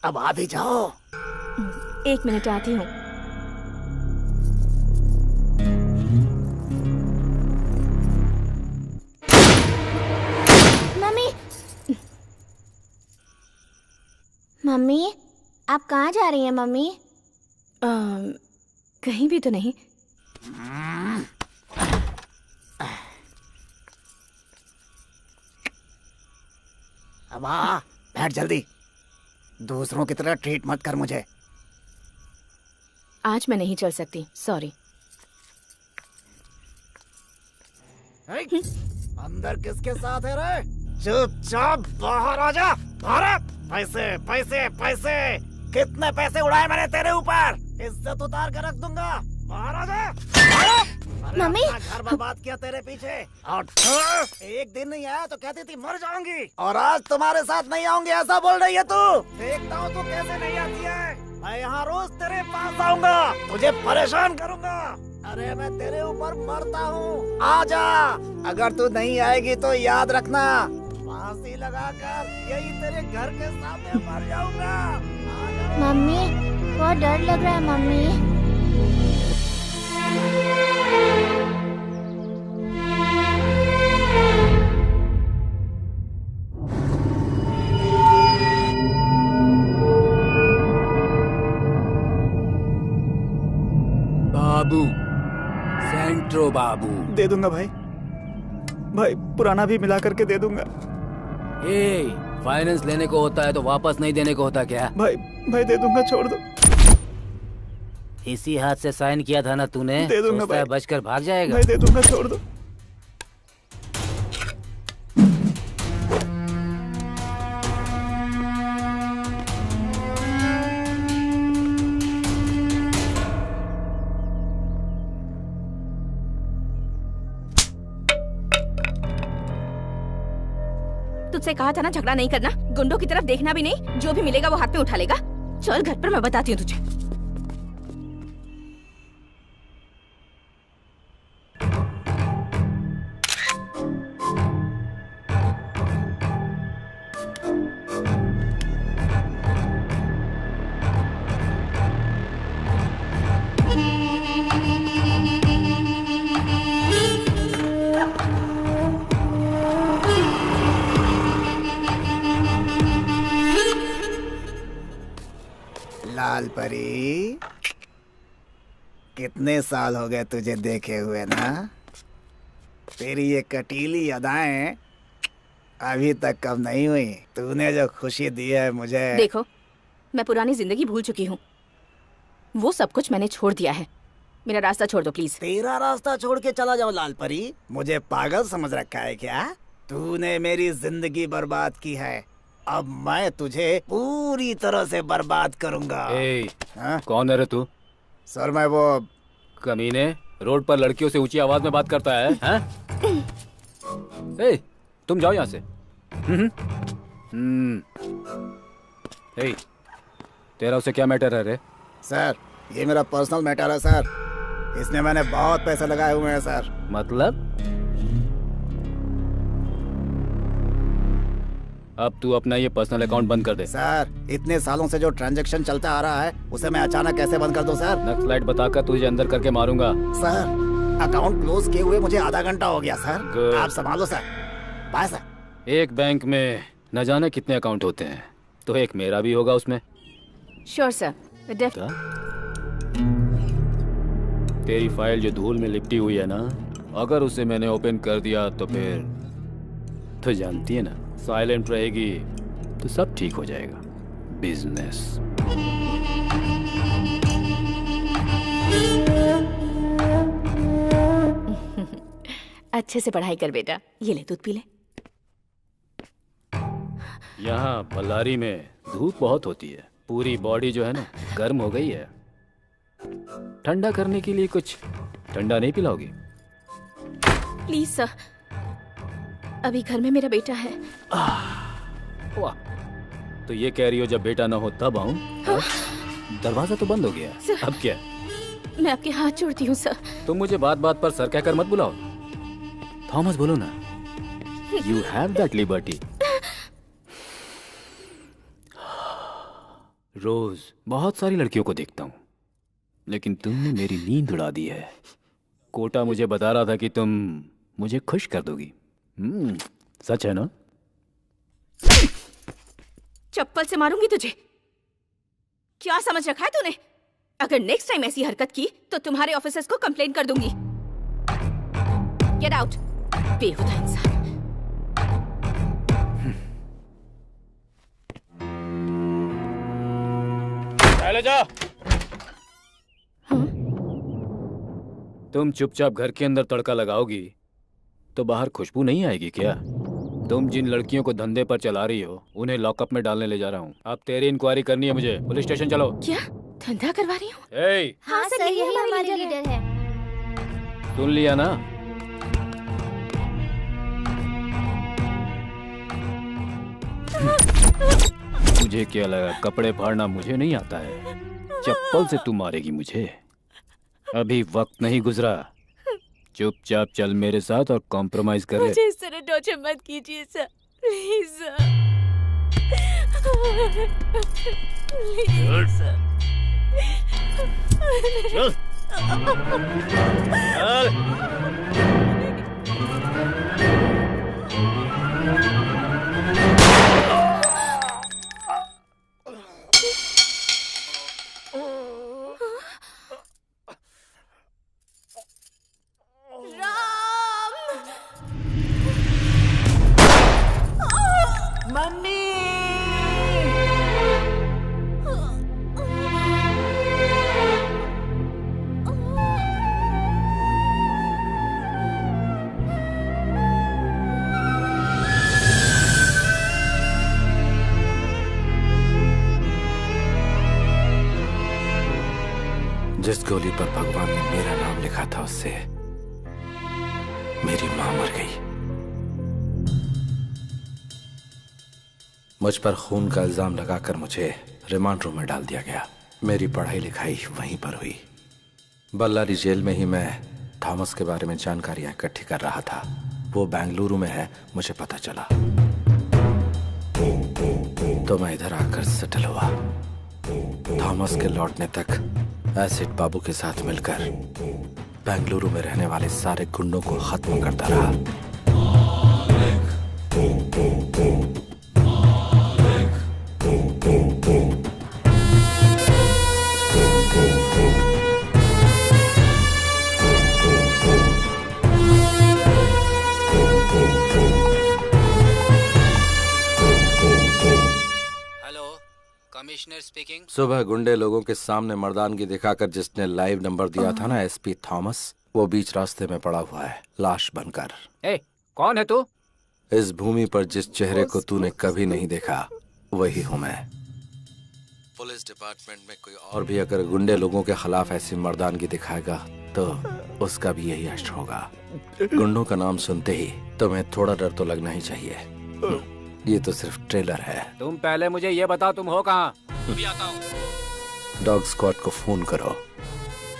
S2: अब आ भी जाओ।
S6: 1 मिनट आती हूँ। मम्मी, मम्मी, आप कहाँ जा रही हैं मम्मी? कहीं भी तो नहीं।
S2: अब आ, बैठ जल्दी। दूसरों की तरह ट्रीट मत कर मुझे।
S6: आज मैं नहीं चल सकती, सॉरी।
S2: अंदर किसके साथ है रे? चुपचाप बाहर आ जा। पैसे पैसे पैसे, कितने पैसे उड़ाए मैंने तेरे ऊपर? इज्जत उतार कर रख दूंगा। बाहर आ जा।
S6: मम्मी,
S2: घर बर्बाद किया तेरे पीछे। और एक दिन नहीं आया तो कहती थी मर जाऊंगी, और आज तुम्हारे साथ नहीं आऊंगी ऐसा बोल रही है तू। देखता हूँ तू कैसे नहीं आती है। मैं यहाँ रोज तेरे पास आऊंगा, तुझे परेशान करूंगा। अरे मैं तेरे ऊपर मरता हूँ, आ अगर तू नहीं आएगी तो याद रखना, फांसी लगाकर यही तेरे घर के सामने मर जाऊंगा।
S8: मम्मी बहुत डर लग रहा है मम्मी।
S4: बाबू, सेंट्रो बाबू।
S2: दे दूंगा भाई, भाई पुराना भी मिला करके दे दूंगा।
S4: फाइनेंस लेने को होता है तो वापस नहीं देने को होता क्या?
S2: भाई भाई दे दूंगा, छोड़ दो।
S4: इसी हाथ से साइन किया था ना तूने?
S2: दे दूंगा
S4: सोचता है
S2: भाई।
S4: बचकर भाग जाएगा?
S2: भाई दे दूंगा, छोड़ दो।
S6: तुझसे कहा था ना झगड़ा नहीं करना, गुंडों की तरफ देखना भी नहीं, जो भी मिलेगा वो हाथ में उठा लेगा। चल घर पर, मैं बताती हूँ तुझे।
S2: लाल परी, कितने साल हो गए तुझे देखे हुए ना? तेरी ये कटीली अदाएं अभी तक कब नहीं हुई। तूने जो खुशी दी है मुझे।
S6: देखो, मैं पुरानी जिंदगी भूल चुकी हूँ, वो सब कुछ मैंने छोड़ दिया है। मेरा रास्ता छोड़ दो प्लीज।
S2: तेरा रास्ता छोड़ के चला जाओ लाल परी? मुझे पागल समझ रखा है क्या? तूने मेरी जिंदगी बर्बाद की है, अब मैं तुझे पूरी तरह से बर्बाद करूंगा। हाँ?
S7: कौन है रे तू?
S2: सर मैं वो
S7: कमीने, रोड पर लड़कियों से ऊंची आवाज में बात करता है, हैं? तुम जाओ यहाँ से। तेरा उसे क्या मैटर है रे?
S2: सर ये मेरा पर्सनल मैटर है सर, इसमें मैंने बहुत पैसे लगाए हुए हैं सर।
S7: मतलब? अब तू अपना ये पर्सनल अकाउंट बंद कर दे।
S2: सर इतने सालों से जो ट्रांजैक्शन चलता आ रहा है उसे मैं अचानक कैसे बंद कर दूं सर?
S7: नक्सलाइट बताकर तुझे अंदर करके मारूंगा।
S2: सर अकाउंट क्लोज किए हुए मुझे आधा घंटा हो गया सर।
S7: Good.
S2: आप संभालो सर। Bye sir.
S7: एक बैंक में न जाने कितने अकाउंट होते हैं, तो एक मेरा भी होगा उसमें।
S6: Sure sir.
S7: तेरी फाइल जो धूल में लिपटी हुई है ना, अगर उसे मैंने ओपन कर दिया तो फिर तो जानती है ना, साइलेंट रहेगी तो सब ठीक हो जाएगा। बिजनेस।
S6: अच्छे से पढ़ाई कर बेटा, ये ले दूध पी ले।
S7: यहाँ बल्लारी में धूप बहुत होती है, पूरी बॉडी जो है ना गर्म हो गई है। ठंडा करने के लिए कुछ ठंडा नहीं पिलाओगी?
S6: प्लीज सर, अभी घर में मेरा बेटा है।
S7: वाह, तो ये कह रही हो जब बेटा ना हो तब आऊं? दरवाजा तो बंद हो गया, अब क्या?
S6: मैं आपके हाथ जोड़ती हूँ सर।
S7: तुम मुझे बात बात पर सर कहकर मत बुलाओ। थॉमस बोलो ना। You have that liberty. रोज बहुत सारी लड़कियों को देखता हूँ, लेकिन तुमने मेरी नींद उड़ा दी है। कोटा मुझे बता रहा था कि तुम मुझे खुश कर दोगी। सच है ना?
S6: चप्पल से मारूंगी तुझे। क्या समझ रखा है तूने? अगर नेक्स्ट टाइम ऐसी हरकत की तो तुम्हारे ऑफिसर्स को कंप्लेंट कर दूंगी। गेट आउट, बेहुदा इंसान।
S7: चले जाओ। तुम चुपचाप घर के अंदर तड़का लगाओगी तो बाहर खुशबू नहीं आएगी क्या? तुम जिन लड़कियों को धंधे पर चला रही हो उन्हें लॉकअप में डालने ले जा रहा हूँ। अब तेरी इंक्वायरी करनी है मुझे। पुलिस स्टेशन चलो।
S6: क्या धंधा करवा रही हूँ?
S7: ए,
S8: हाँ सर, यही हमारे लीडर है।
S7: सुन लिया ना? मुझे क्या लगा कपड़े फाड़ना मुझे नहीं आता है? चप्पल से तू मारेगी मुझे? अभी वक्त नहीं गुजरा। चुपचाप चल मेरे साथ और कॉम्प्रोमाइज कर ले।
S6: मुझे इस तरह टॉर्चर मत कीजिए sir, please sir. Please sir.
S12: चल।
S3: जिस गोली पर भगवान ने मेरा नाम लिखा था उससे मेरी मां मर गई। मुझ पर खून का इल्जाम लगाकर मुझे रिमांड रूम में डाल दिया गया। मेरी पढ़ाई लिखाई वहीं पर हुई। बल्लारी जेल में ही मैं थॉमस के बारे में जानकारियां इकट्ठी कर रहा था। वो बेंगलुरु में है, मुझे पता चला तो मैं इधर आकर सेटल हुआ। थॉमस के लौटने तक एसिड बाबू के साथ मिलकर बेंगलुरु में रहने वाले सारे गुंडों को खत्म करता रहा।
S2: Commissioner speaking.
S3: सुबह गुंडे लोगों के सामने मर्दानगी दिखाकर जिसने लाइव नंबर दिया था ना एसपी थॉमस, वो बीच रास्ते में पड़ा हुआ है लाश बनकर।
S4: ए, कौन है तू?
S3: इस भूमि पर जिस चेहरे को तूने कभी नहीं देखा वही हूँ मैं। पुलिस डिपार्टमेंट में कोई और भी अगर गुंडे लोगों के खिलाफ ऐसी मर्दानगी दिखाएगा तो उसका भी यही अष्ट होगा। गुंडों का नाम सुनते ही तुम्हें थोड़ा डर तो लगना ही चाहिए। ये तो सिर्फ ट्रेलर है।
S4: तुम पहले मुझे ये बताओ तुम हो कहाँ? अभी आता हूँ।
S3: डॉग स्क्वाड को फोन करो।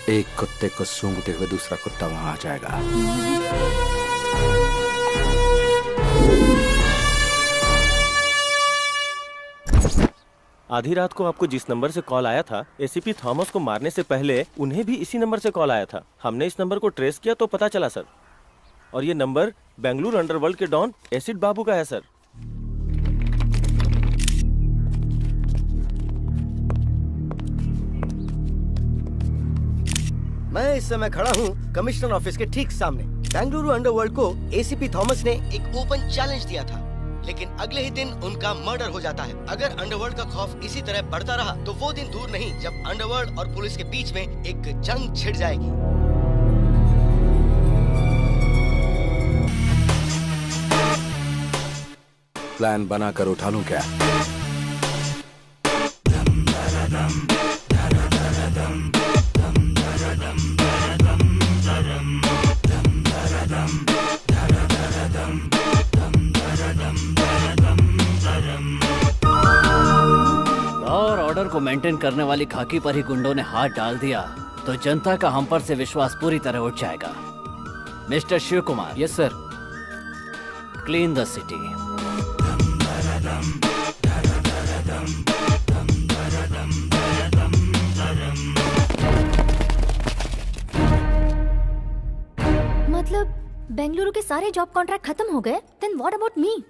S3: एक कुत्ते को सूंघते हुए दूसरा कुत्ता वहां आ जाएगा।
S12: आधी रात को आपको जिस नंबर से कॉल आया था, एसीपी थॉमस को मारने से पहले उन्हें भी इसी नंबर से कॉल आया था। हमने इस नंबर को ट्रेस किया तो पता चला सर, और ये नंबर बेंगलुरु अंडरवर्ल्ड के डॉन एसिड बाबू का है सर।
S9: मैं इस समय खड़ा हूँ कमिश्नर ऑफिस के ठीक सामने। बेंगलुरु अंडरवर्ल्ड को एसीपी थॉमस ने एक ओपन चैलेंज दिया था, लेकिन अगले ही दिन उनका मर्डर हो जाता है। अगर अंडरवर्ल्ड का खौफ इसी तरह बढ़ता रहा तो वो दिन दूर नहीं जब अंडरवर्ल्ड और पुलिस के बीच में एक जंग छिड़ जाएगी।
S3: प्लान बनाकर उठा लूं क्या?
S1: और ऑर्डर को मेंटेन करने वाली खाकी पर ही गुंडों ने हाथ डाल दिया तो जनता का हम पर से विश्वास पूरी तरह उठ जाएगा। Mister Shiv Kumar,
S4: yes sir.
S1: Clean the city.
S8: मतलब बेंगलुरु के सारे जॉब कॉन्ट्रैक्ट खत्म हो गए? Then what about me?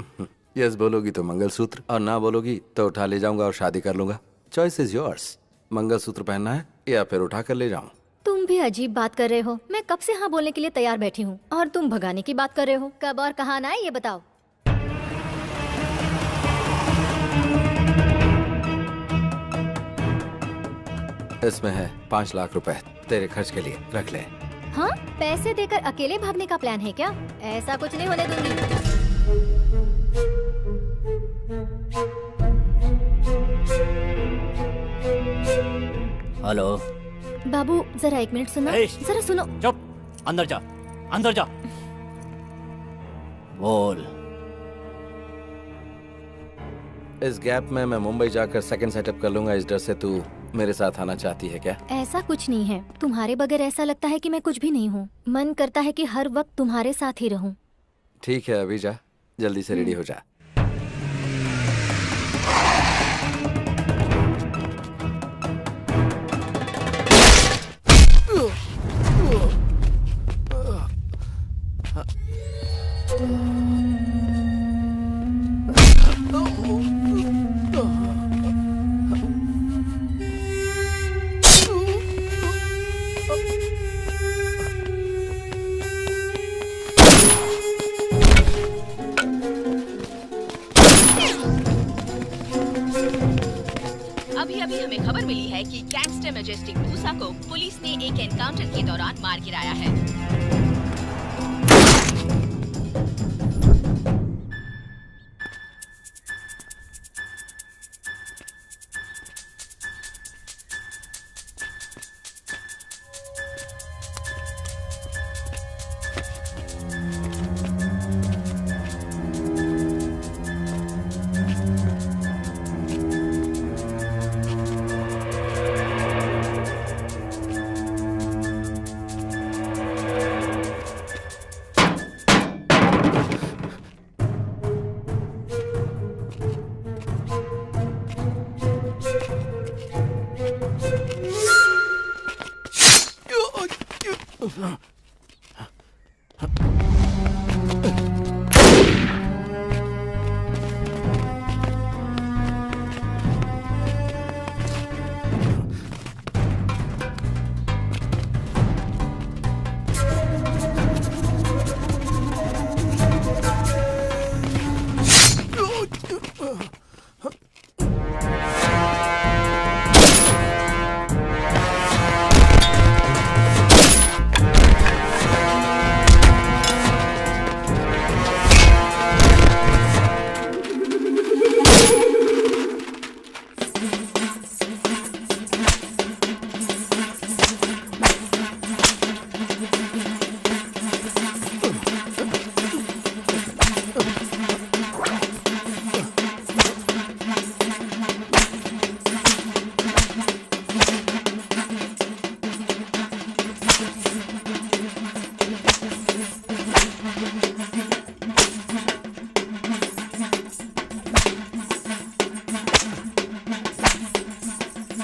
S3: Yes बोलोगी तो मंगलसूत्र, और ना बोलोगी तो उठा ले जाऊंगा और शादी कर लूंगा। Choice is yours. मंगलसूत्र पहनना है या फिर उठा कर ले जाऊं?
S8: तुम भी अजीब बात कर रहे हो। मैं कब से हाँ बोलने के लिए तैयार बैठी हूँ और तुम भगाने की बात कर रहे हो। कब और कहाँ आना है ये बताओ।
S3: इसमें है 5 लाख रुपए तेरे खर्च के लिए, रख ले।
S8: हाँ, पैसे देकर अकेले भागने का प्लान है क्या? ऐसा कुछ नहीं होने दूंगी।
S1: हेलो
S8: बाबू जरा 1 मिनट सुनो।
S1: ए,
S8: जरा सुनो।
S1: चुप, अंदर जा, अंदर जा। बोल।
S3: इस गैप में मैं मुंबई जाकर सेकंड सेटअप कर लूंगा। इस डर से तू मेरे साथ आना चाहती है क्या?
S8: ऐसा कुछ नहीं है। तुम्हारे बगैर ऐसा लगता है कि मैं कुछ भी नहीं हूँ। मन करता है कि हर वक्त तुम्हारे साथ ही रहूँ।
S3: ठीक है, अभी जा, जल्दी से रेडी हो जा।
S10: अभी अभी हमें खबर मिली है कि गैंगस्टर मैजेस्टिक मूसा को पुलिस ने एक एनकाउंटर के दौरान मार गिराया है।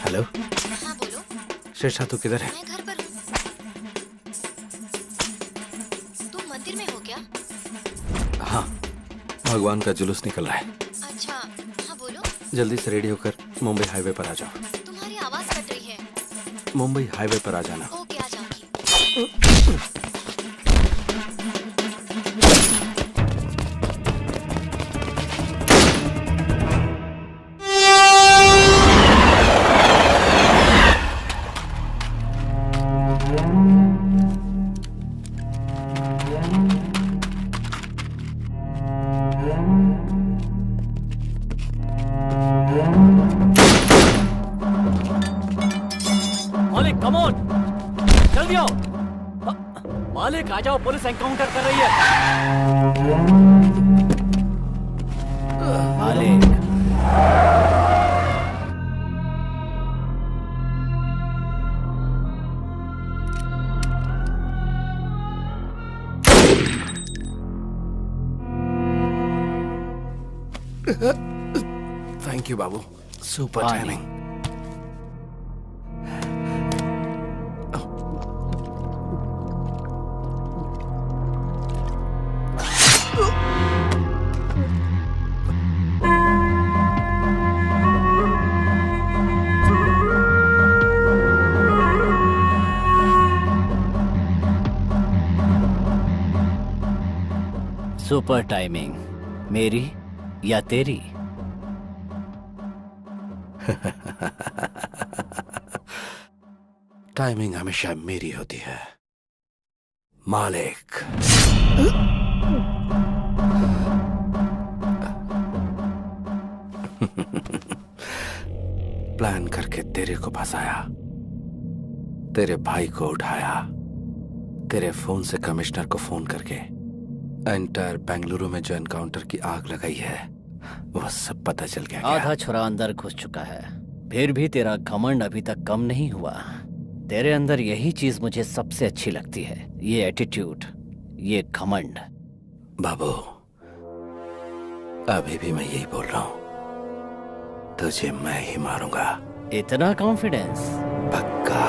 S3: हेलो।
S8: हाँ बोलो।
S3: शेषा तू किधर है?
S8: मैं घर पर हूँ। तुम मंदिर में हो क्या?
S3: हाँ, भगवान का जुलूस निकल रहा है।
S8: अच्छा, हाँ बोलो।
S3: जल्दी से रेडी होकर मुंबई हाईवे पर आ जाओ।
S8: तुम्हारी आवाज कट रही है।
S3: मुंबई हाईवे पर आ जाना।
S8: ओके, आ जाऊंगी।
S1: मालिक कम ऑन, जल्दी आओ। मालिक आ जाओ, पुलिस एनकाउंटर कर रही है। मालिक
S3: थैंक यू बाबू, सुपर
S1: हाँ,
S3: टाइमिंग।
S1: सुपर टाइमिंग, मेरी या तेरी?
S3: टाइमिंग हमेशा मेरी होती है मालिक। प्लान करके तेरे को फंसाया, तेरे भाई को उठाया, तेरे फोन से कमिश्नर को फोन करके एंटायर बेंगलुरु में जो एनकाउंटर की आग लगाई है वो सब पता चल गया।
S1: आधा छुरा अंदर घुस चुका है, फिर भी तेरा घमंड अभी तक कम नहीं हुआ। तेरे अंदर यही चीज मुझे सबसे अच्छी लगती है, ये एटीट्यूड, ये घमंड।
S3: बाबू, अभी भी मैं यही बोल रहा हूं, तुझे मैं ही मारूंगा।
S1: इतना कॉन्फिडेंस?
S3: पक्का।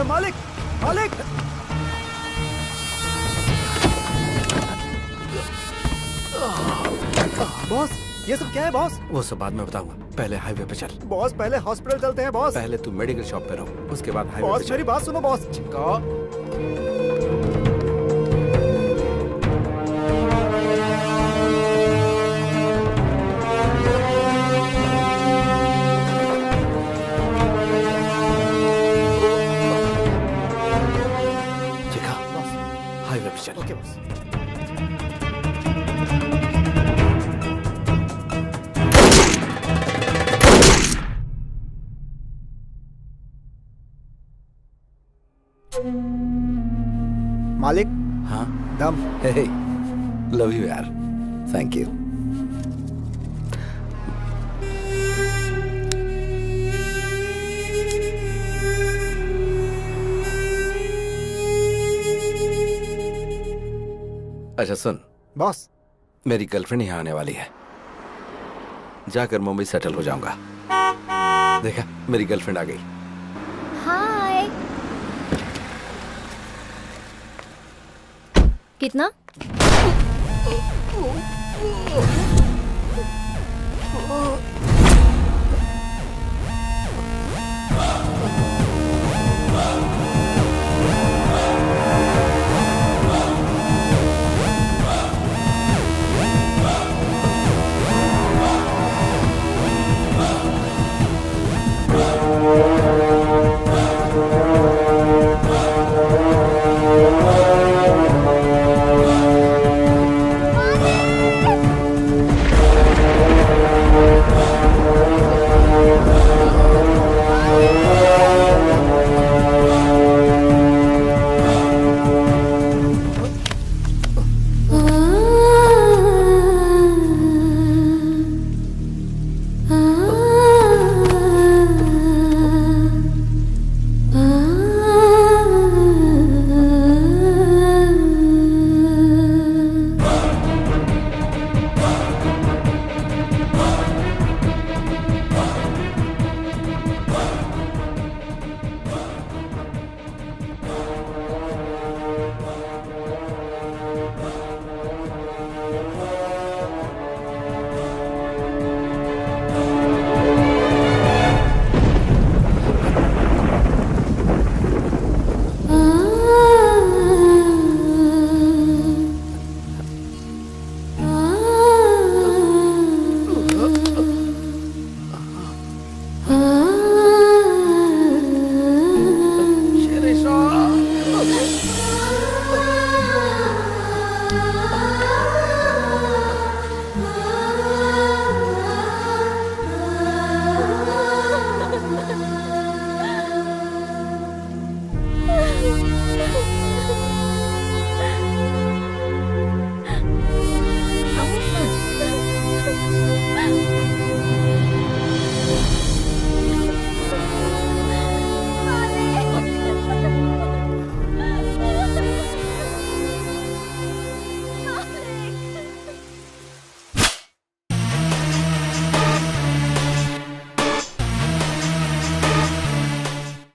S2: मालिक, मालिक! बॉस, ये सब क्या है बॉस?
S3: वो सब बाद में बताऊंगा, पहले हाईवे पे चल।
S2: बॉस पहले हॉस्पिटल चलते हैं बॉस।
S3: पहले तू मेडिकल शॉप पे रहो, उसके बाद हाईवे पे
S2: बॉस
S3: चल।
S2: मेरी बात सुनो बॉस।
S3: चिका, हाईवे पे चल।
S2: Okay boss. मालिक,
S3: हाँ,
S2: दम।
S3: हे, लव यू यार, थैंक यू। अच्छा सुन
S2: बॉस,
S3: मेरी गर्लफ्रेंड यहाँ आने वाली है, जाकर मुंबई सेटल हो जाऊंगा। देखा, मेरी गर्लफ्रेंड आ गई।
S8: हाय। कितना?